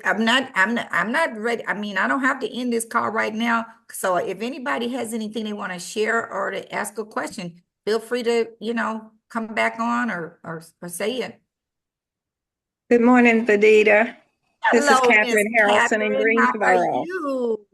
I'm not ready. I mean, I don't have to end this call right now. So if anybody has anything they want to share or to ask a question, feel free to, come back on or say it.
Good morning, Vidita. This is
Hello,
Catherine
Miss
Harrelson in
Catherine. How are
Greensboro.
you?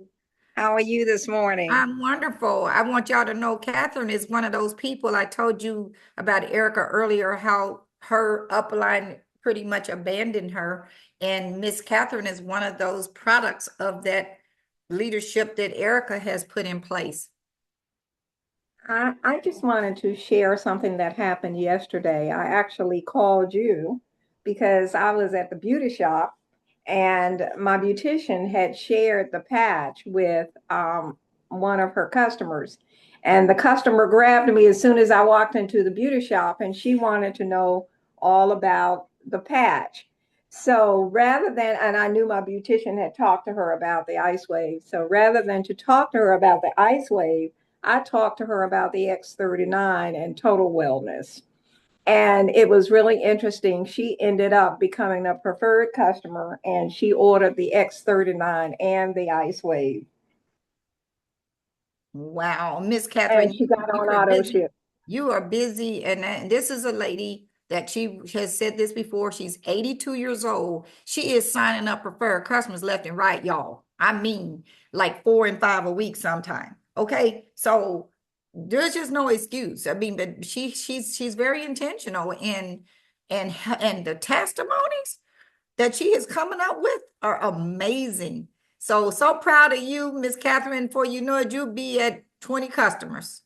How are you this morning?
I'm wonderful. I want y'all to know Catherine is one of those people. I told you about Erica earlier, how her upline pretty much abandoned her. And Miss Catherine is one of those products of that leadership that Erica has put in place.
I just wanted to share something that happened yesterday. I actually called you because I was at the beauty shop and my beautician had shared the patch with one of her customers. And the customer grabbed me as soon as I walked into the beauty shop, and she wanted to know all about the patch. So rather than, and I knew my beautician had talked to her about the Icewave. So rather than to talk to her about the Icewave, I talked to her about the X39 and total wellness. And it was really interesting. She ended up becoming a preferred customer and she ordered the X39 and the Icewave.
Wow, Miss Catherine,
and she got on auto ship.
You are busy, and this is a lady that she has said this before. She's 82 years old. She is signing up preferred customers left and right, y'all. I mean, like 4 and 5 a week sometime. Okay, so there's just no excuse. I mean, but she's very intentional, and the testimonies that she is coming up with are amazing. So proud of you, Miss Catherine. For you know it, you'll be at 20 customers.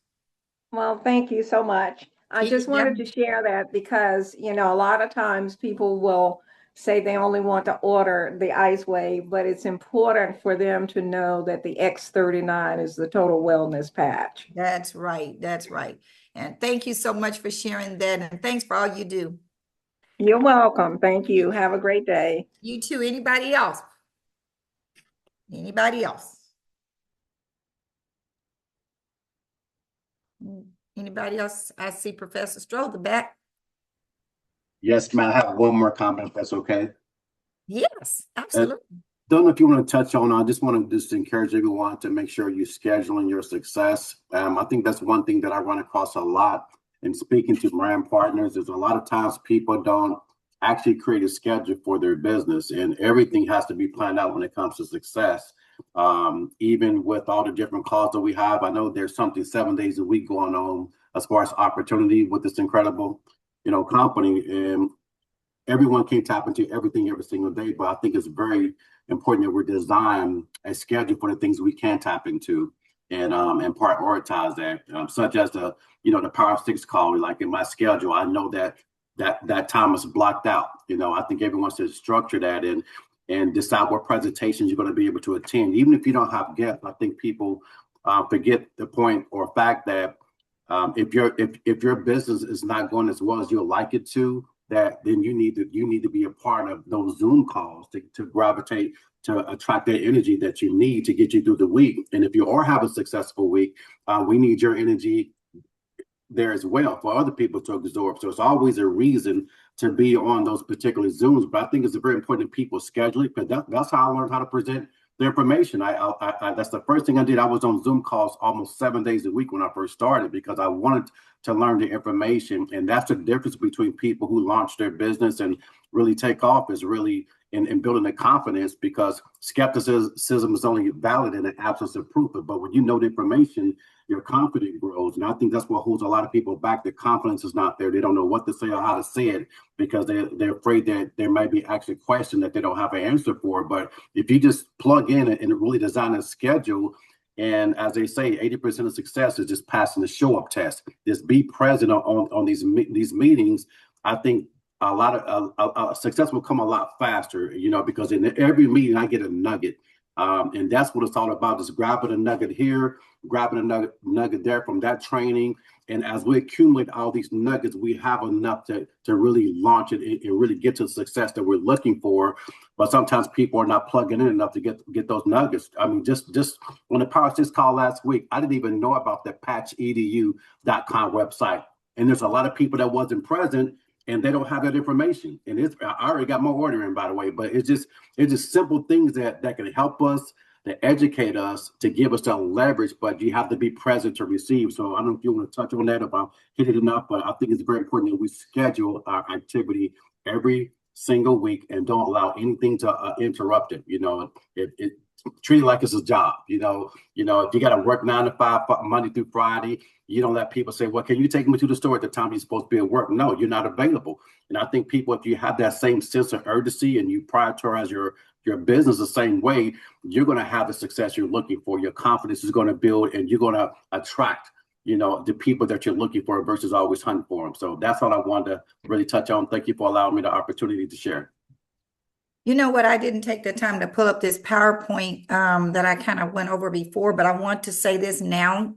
Well, thank you so much. I just wanted to share that because, a lot of times people will say they only want to order the Icewave, but it's important for them to know that the X39 is the total wellness patch.
That's right. That's right. And thank you so much for sharing that. And thanks for all you do.
You're welcome. Thank you. Have a great day.
You too. Anybody else? Anybody else? Anybody else? I see Professor Strother back.
Yes, ma'am. I have one more comment, if that's okay.
Yes, absolutely.
Don't know if you want to touch on, I just want to encourage everyone to make sure you're scheduling your success. I think that's one thing that I run across a lot in speaking to brand partners is a lot of times people don't actually create a schedule for their business, and everything has to be planned out when it comes to success. Even with all the different calls that we have, I know there's something 7 days a week going on as far as opportunity with this incredible, company, and everyone can't tap into everything every single day. But I think it's very important that we design a schedule for the things we can tap into and prioritize that, such as the Power 6 call. Like in my schedule, I know that time is blocked out. I think everyone should structure that. And and decide what presentations you're going to be able to attend. Even if you don't have guests, I think people forget the point or fact that if your business is not going as well as you'd like it to, that then you need to be a part of those Zoom calls to gravitate to attract that energy that you need to get you through the week. And if you are having a successful week, we need your energy there as well for other people to absorb. So it's always a reason to be on those particular Zooms. But I think it's very important that people schedule it, because that's how I learned how to present the information. I that's the first thing I did. I was on Zoom calls almost 7 days a week when I first started, because I wanted to learn the information. And that's the difference between people who launch their business and really take off, is really in building the confidence, because skepticism is only valid in the absence of proof. But when you know the information, your confidence grows. And I think that's what holds a lot of people back. Their confidence is not there. They don't know what to say or how to say it, because they're afraid that there might be actually a question that they don't have an answer for. But if you just plug in and really design a schedule, and as they say, 80% of success is just passing the show up test. Just be present on these meetings. I think a lot of success will come a lot faster, because in every meeting I get a nugget. And that's what it's all about, is grabbing a nugget here, grabbing a nugget there from that training. And as we accumulate all these nuggets, we have enough to really launch it and really get to the success that we're looking for. But sometimes people are not plugging in enough to get those nuggets. I mean, just on the Power 6 call last week, I didn't even know about the patchedu.com website. And there's a lot of people that wasn't present, and they don't have that information. And I already got my order in, by the way, but it's just simple things that can help us, to educate us, to give us that leverage, but you have to be present to receive. So I don't know if you want to touch on that, if I hit it enough, but I think it's very important that we schedule our activity every single week and don't allow anything to interrupt it. Treat it like it's a job. If you got to work 9 to 5, Monday through Friday, you don't let people say, well, can you take me to the store at the time you're supposed to be at work? No, you're not available. And I think people, if you have that same sense of urgency and you prioritize your business the same way, you're going to have the success you're looking for. Your confidence is going to build, and you're going to attract, the people that you're looking for, versus always hunting for them. So that's all I wanted to really touch on. Thank you for allowing me the opportunity to share.
You know what? I didn't take the time to pull up this PowerPoint that I kind of went over before, but I want to say this now.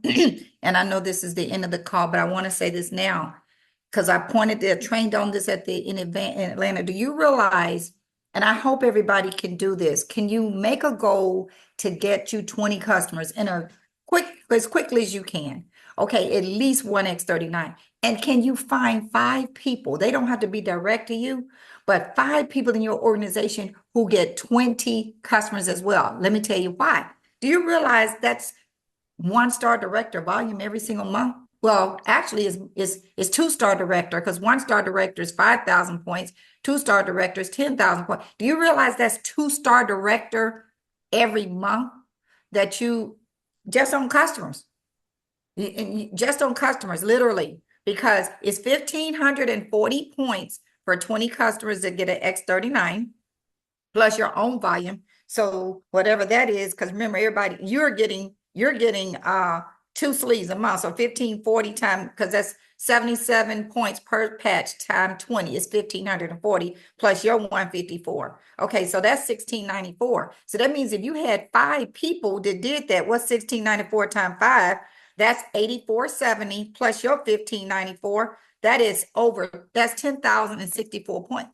And I know this is the end of the call, but I want to say this now, because I trained on this in Atlanta. Do you realize, and I hope everybody can do this, can you make a goal to get you 20 customers as quickly as you can? Okay, at least 1x39. And can you find 5 people? They don't have to be direct to you, but 5 people in your organization who get 20 customers as well. Let me tell you why. Do you realize that's 1-star director volume every single month? Well, actually is 2-star director, because 1-star director is 5,000 points, 2-star director is 10,000 points. Do you realize that's 2-star director every month that you just on customers? Just on customers, literally, because it's 1,540 points for 20 customers that get an X39 plus your own volume. So whatever that is, because remember, everybody, you're getting 2 sleeves a month. So 1,540 times, because that's 77 points per patch times 20 is 1,540 plus your 154. Okay, so that's 1,694. So that means if you had 5 people that did that, what's 1,694 times 5? That's 8,470 plus your 1,594. That's 10,064 points.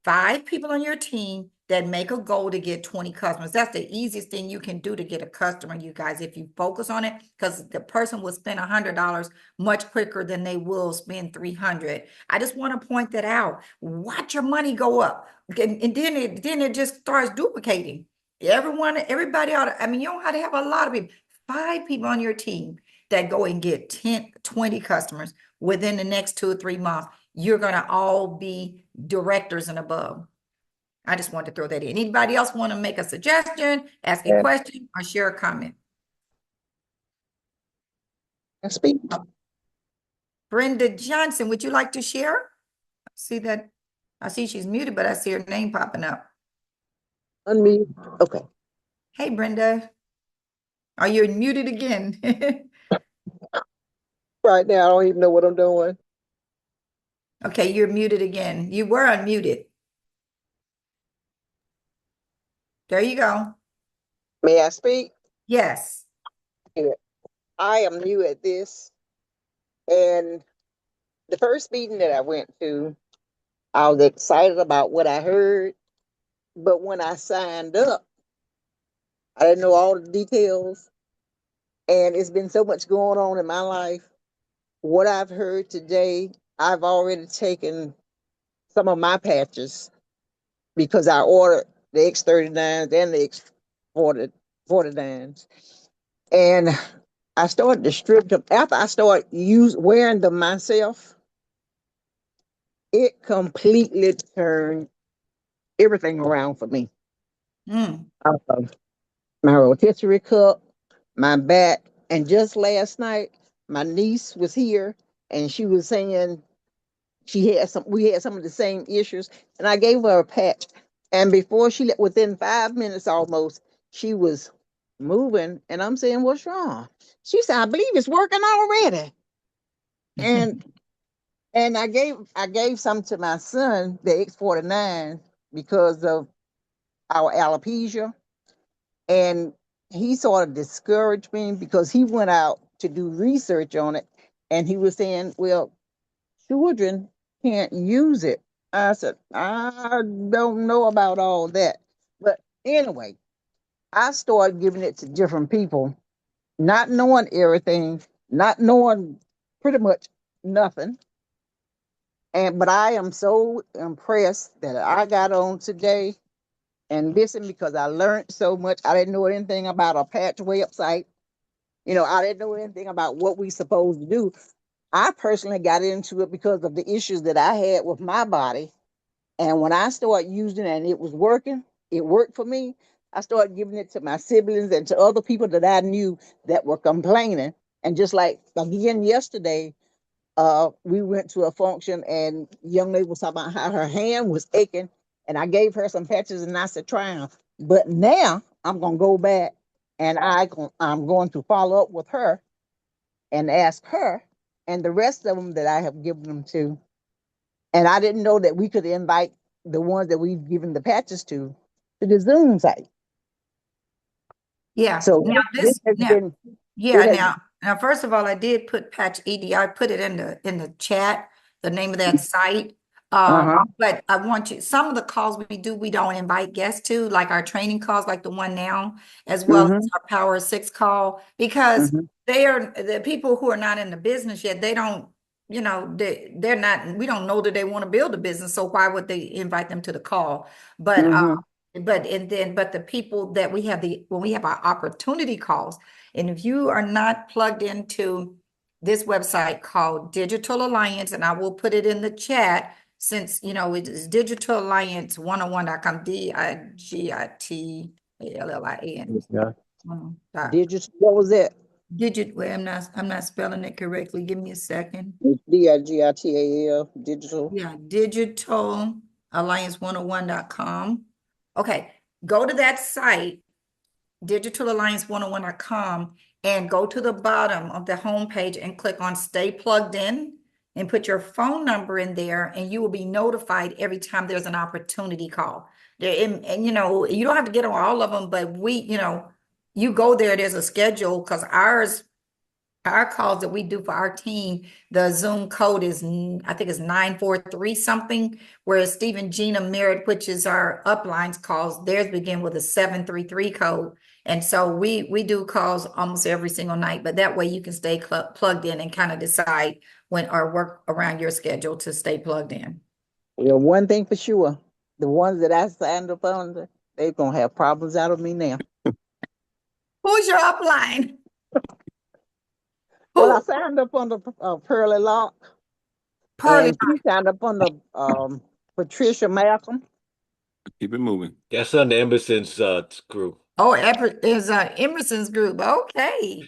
5 people on your team that make a goal to get 20 customers. That's the easiest thing you can do to get a customer, you guys, if you focus on it, because the person will spend $100 much quicker than they will spend $300. I just want to point that out. Watch your money go up. And then it just starts duplicating. Everybody you don't have to have a lot of people. 5 people on your team that go and get 20 customers within the next 2 or 3 months. You're going to all be directors and above. I just wanted to throw that in. Anybody else want to make a suggestion, ask a question, or share a comment?
I speak.
Brenda Johnson, would you like to share? See that? I see she's muted, but I see her name popping up.
Unmute. Okay.
Hey, Brenda. Are you muted again?
Right now, I don't even know what I'm doing.
Okay, you're muted again. You were unmuted. There you go.
May I speak?
Yes.
I am new at this. And the first meeting that I went to, I was excited about what I heard. But when I signed up, I didn't know all the details. And it's been so much going on in my life. What I've heard today, I've already taken some of my patches because I ordered the X39s and the X49s. And I started to strip them. After I started wearing them myself, it completely turned everything around for me.
Mm.
My rotisserie cup, my back, and just last night, my niece was here and she was saying we had some of the same issues, and I gave her a patch. And before within 5 minutes almost, she was moving, and I'm saying, "What's wrong?" She said, "I believe it's working already." And I gave some to my son, the X49, because of our alopecia, and he sort of discouraged me because he went out to do research on it, and he was saying, "Well, children can't use it." I said, "I don't know about all that." But anyway, I started giving it to different people, not knowing everything, not knowing pretty much nothing. But I am so impressed that I got on today and listened because I learned so much. I didn't know anything about a patch website. I didn't know anything about what we supposed to do. I personally got into it because of the issues that I had with my body. And when I started using it and it was working, it worked for me. I started giving it to my siblings and to other people that I knew that were complaining. And just like again yesterday, we went to a function and the young lady was talking about how her hand was aching. And I gave her some patches and I said, try them. But now I'm going to go back and I'm going to follow up with her and ask her and the rest of them that I have given them to. And I didn't know that we could invite the ones that we've given the patches to the Zoom site.
Yeah.
So
Now
this has
now,
been,
yeah,
it has,
now first of all, I did put Patch ED. I put it in the chat, the name of that site.
uh-huh,
But I want you, some of the calls we do, we don't invite guests to, like our training calls, like the one now, as well as
mm-hmm,
our Power 6 call, because
mm-hmm,
they are the people who are not in the business yet, they don't, they're not, we don't know that they want to build a business. So why would they invite them to the call? But
mm-hmm.
but the people that we have when we have our opportunity calls, and if you are not plugged into this website called Digital Alliance, and I will put it in the chat since it is Digital Alliance 101.com, DIGITALLIAN.
Yeah.
Dot.
Digital, what was that?
Well, I'm not spelling it correctly. Give me a second.
DIGITAL, digital.
Yeah, Digital Alliance 101.com. Okay, go to that site, digitalalliance101.com, and go to the bottom of the homepage and click on Stay Plugged In and put your phone number in there, and you will be notified every time there's an opportunity call. And you don't have to get on all of them, but you go there, there's a schedule because our calls that we do for our team, the Zoom code is, I think it's 943 something, whereas Stephen Gina Merritt, which is our uplines calls, theirs begin with a 733 code. And so we do calls almost every single night, but that way you can stay plugged in and kind of decide when or work around your schedule to stay plugged in.
Well, one thing for sure, the ones that I signed up on, they're going to have problems out of me now.
Who's your upline?
Well, I
Who?
signed up on the Pearly Lock,
Pearly.
and she signed up on the Patricia Malcolm.
Keep it moving.
That's on the Emerson's group.
Oh, is Emerson's group. Okay.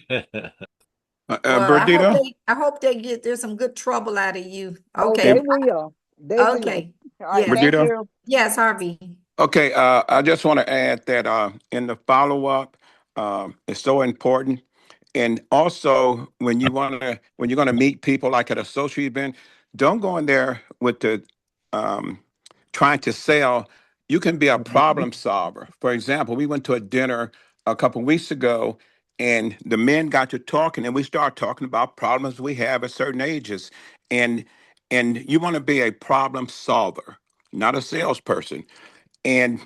Well,
Bernardino?
I hope there's some good trouble out of you.
Oh,
Okay.
they will. They will.
Okay.
All right,
Yes.
thank
Bernardino?
you.
Yes, Harvey.
Okay, I just want to add that in the follow-up, it's so important. And also, when you're going to meet people like at a social event, don't go in there with the trying to sell
you can be a problem solver. For example, we went to a dinner a couple weeks ago, and the men got to talking, and we started talking about problems we have at certain ages. And you want to be a problem solver, not a salesperson. And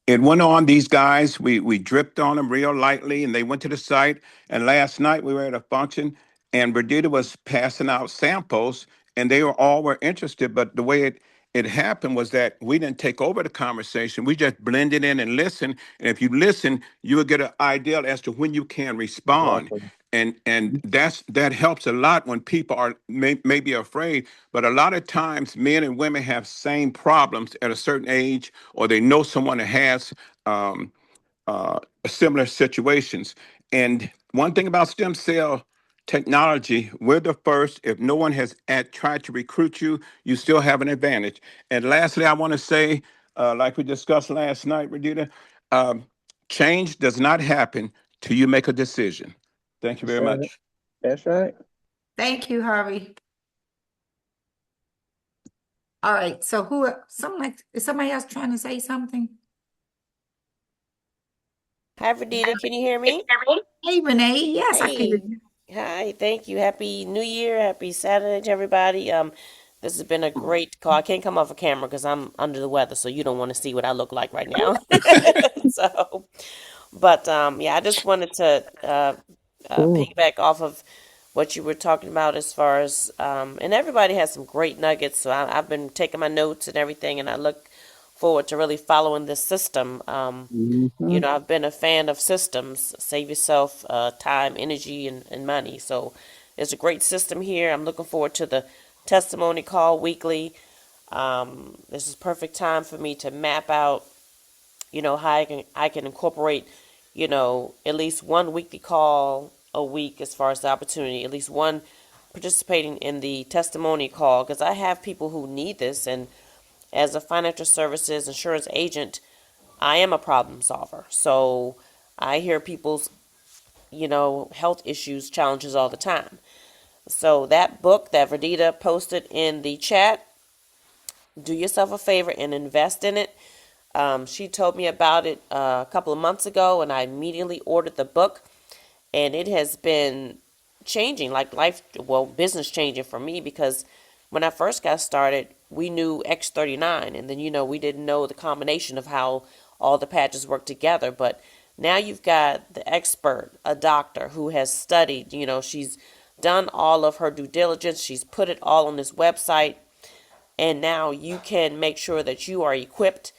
it went on. These guys, we dripped on them real lightly, and they went to the site. And last night we were at a function, and Verdita was passing out samples, and they were interested. But the way it happened was that we didn't take over the conversation. We just blended in and listened. And if you listen, you will get an idea as to when you can respond.
Exactly.
And that helps a lot when people are maybe afraid. But a lot of times, men and women have same problems at a certain age, or they know someone that has um, similar situations. And one thing about stem cell technology, we're the first. If no one has tried to recruit you, you still have an advantage. And lastly, I want to say, like we discussed last night, Redita, um, change does not happen till you make a decision. Thank you
That's
very
right.
much.
That's right.
Thank you, Harvey. All right, so is somebody else trying to say something?
Hi, Verdita. Can you hear me?
Hey, Renee. Yes, I can hear
Hey.
you.
Hi. Thank you. Happy New Year. Happy Saturday to everybody. This has been a great call. I can't come off a camera because I'm under the weather, so you don't want to see what I look like right now. So, but yeah, I just wanted to
Cool.
piggyback off of what you were talking about as far as, and everybody has some great nuggets. So I've been taking my notes and everything, and I look forward to really following this system.
Mm-hmm.
I've been a fan of systems, save yourself time, energy, and money. So it's a great system here. I'm looking forward to the testimony call weekly. This is perfect time for me to map out, how I can incorporate, at least one weekly call a week as far as the opportunity, at least one participating in the testimony call, because I have people who need this. And as a financial services insurance agent, I am a problem solver. So I hear people's, health issues, challenges all the time. So that book that Verdita posted in the chat, do yourself a favor and invest in it. She told me about it a couple of months ago, and I immediately ordered the book. And it has been changing, like business changing for me, because when I first got started, we knew X39, and then, we didn't know the combination of how all the patches work together. But now you've got the expert, a doctor who has studied, she's done all of her due diligence, she's put it all on this website, and now you can make sure that you are equipped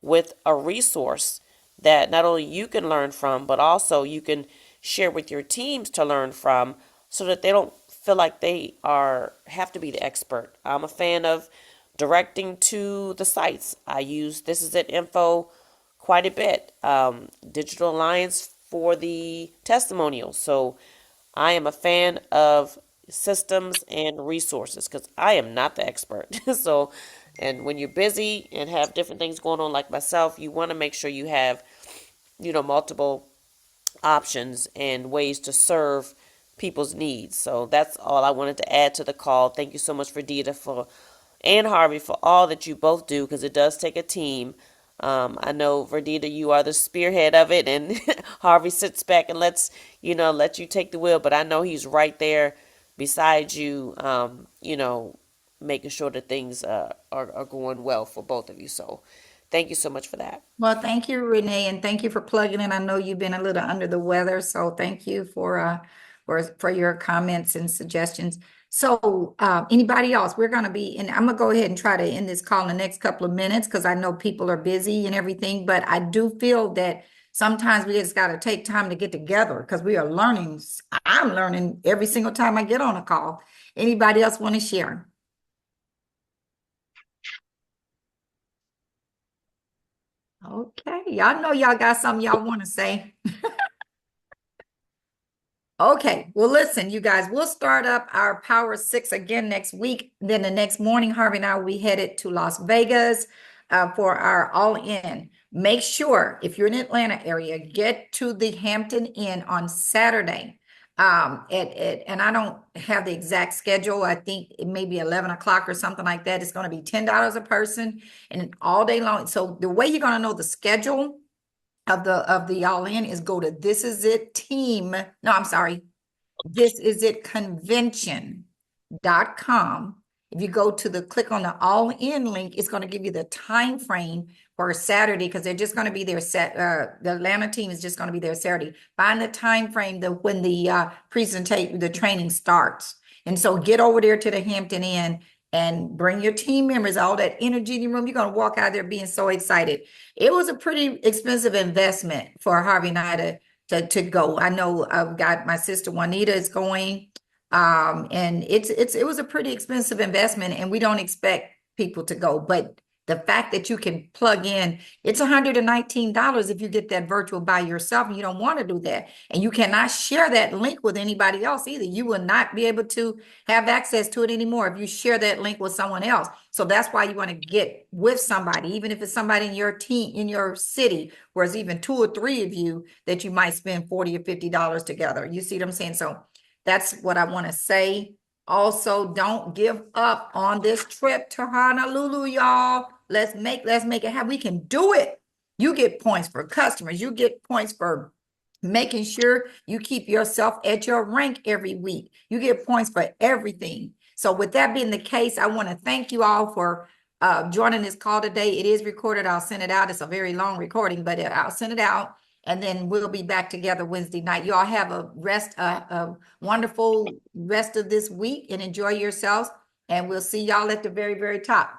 with a resource that not only you can learn from, but also you can share with your teams to learn from, so that they don't feel like they have to be the expert. I'm a fan of directing to the sites. I use This Is It info quite a bit. Digital Alliance for the testimonials. So I am a fan of systems and resources because I am not the expert. So, and when you're busy and have different things going on like myself, you want to make sure you have, multiple options and ways to serve people's needs. So that's all I wanted to add to the call. Thank you so much, Verdita, and Harvey, for all that you both do, because it does take a team. I know, Verdita, you are the spearhead of it, and Harvey sits back and let you take the wheel. But I know he's right there beside you, making sure that things are going well for both of you. So thank you so much for that.
Well, thank you, Renee, and thank you for plugging in. I know you've been a little under the weather, so thank you for your comments and suggestions. So, anybody else? We're going to be, and I'm going to go ahead and try to end this call in the next couple of minutes because I know people are busy and everything, but I do feel that sometimes we just got to take time to get together because we are learning. I'm learning every single time I get on a call. Anybody else want to share? Okay, y'all know y'all got something y'all want to say. Okay, well, listen, you guys, we'll start up our Power Six again next week. Then the next morning, Harvey and I will be headed to Las Vegas for our All In. Make sure, if you're in the Atlanta area, get to the Hampton Inn on Saturday. and I don't have the exact schedule. I think it may be 11 o'clock or something like that. It's going to be $10 a person and all day long. So the way you're going to know the schedule of the all in is go to This Is It Team. No, I'm sorry. This Is It Convention.com. If you go to the click on the all in link, it's going to give you the time frame for Saturday because they're just going to be there. The Atlanta team is just going to be there Saturday. Find the time frame when the presentation, the training starts. And so get over there to the Hampton Inn and bring your team members, all that energy in your room. You're going to walk out there being so excited. It was a pretty expensive investment for Harvey and I to go. I know I've got my sister Juanita is going. And it was a pretty expensive investment and we don't expect people to go, but the fact that you can plug in, it's $119 if you get that virtual by yourself and you don't want to do that. And you cannot share that link with anybody else either. You will not be able to have access to it anymore if you share that link with someone else. So that's why you want to get with somebody, even if it's somebody in your team, in your city, where it's even 2 or 3 of you that you might spend $40 or $50 together. You see what I'm saying? So that's what I want to say. Also, don't give up on this trip to Honolulu, y'all. Let's make it happen. We can do it. You get points for customers. You get points for making sure you keep yourself at your rank every week. You get points for everything. So with that being the case, I want to thank you all for joining this call today. It is recorded. I'll send it out. It's a very long recording, but I'll send it out. And then we'll be back together Wednesday night. You all have a wonderful rest of this week and enjoy yourselves. And we'll see y'all at the very, very top.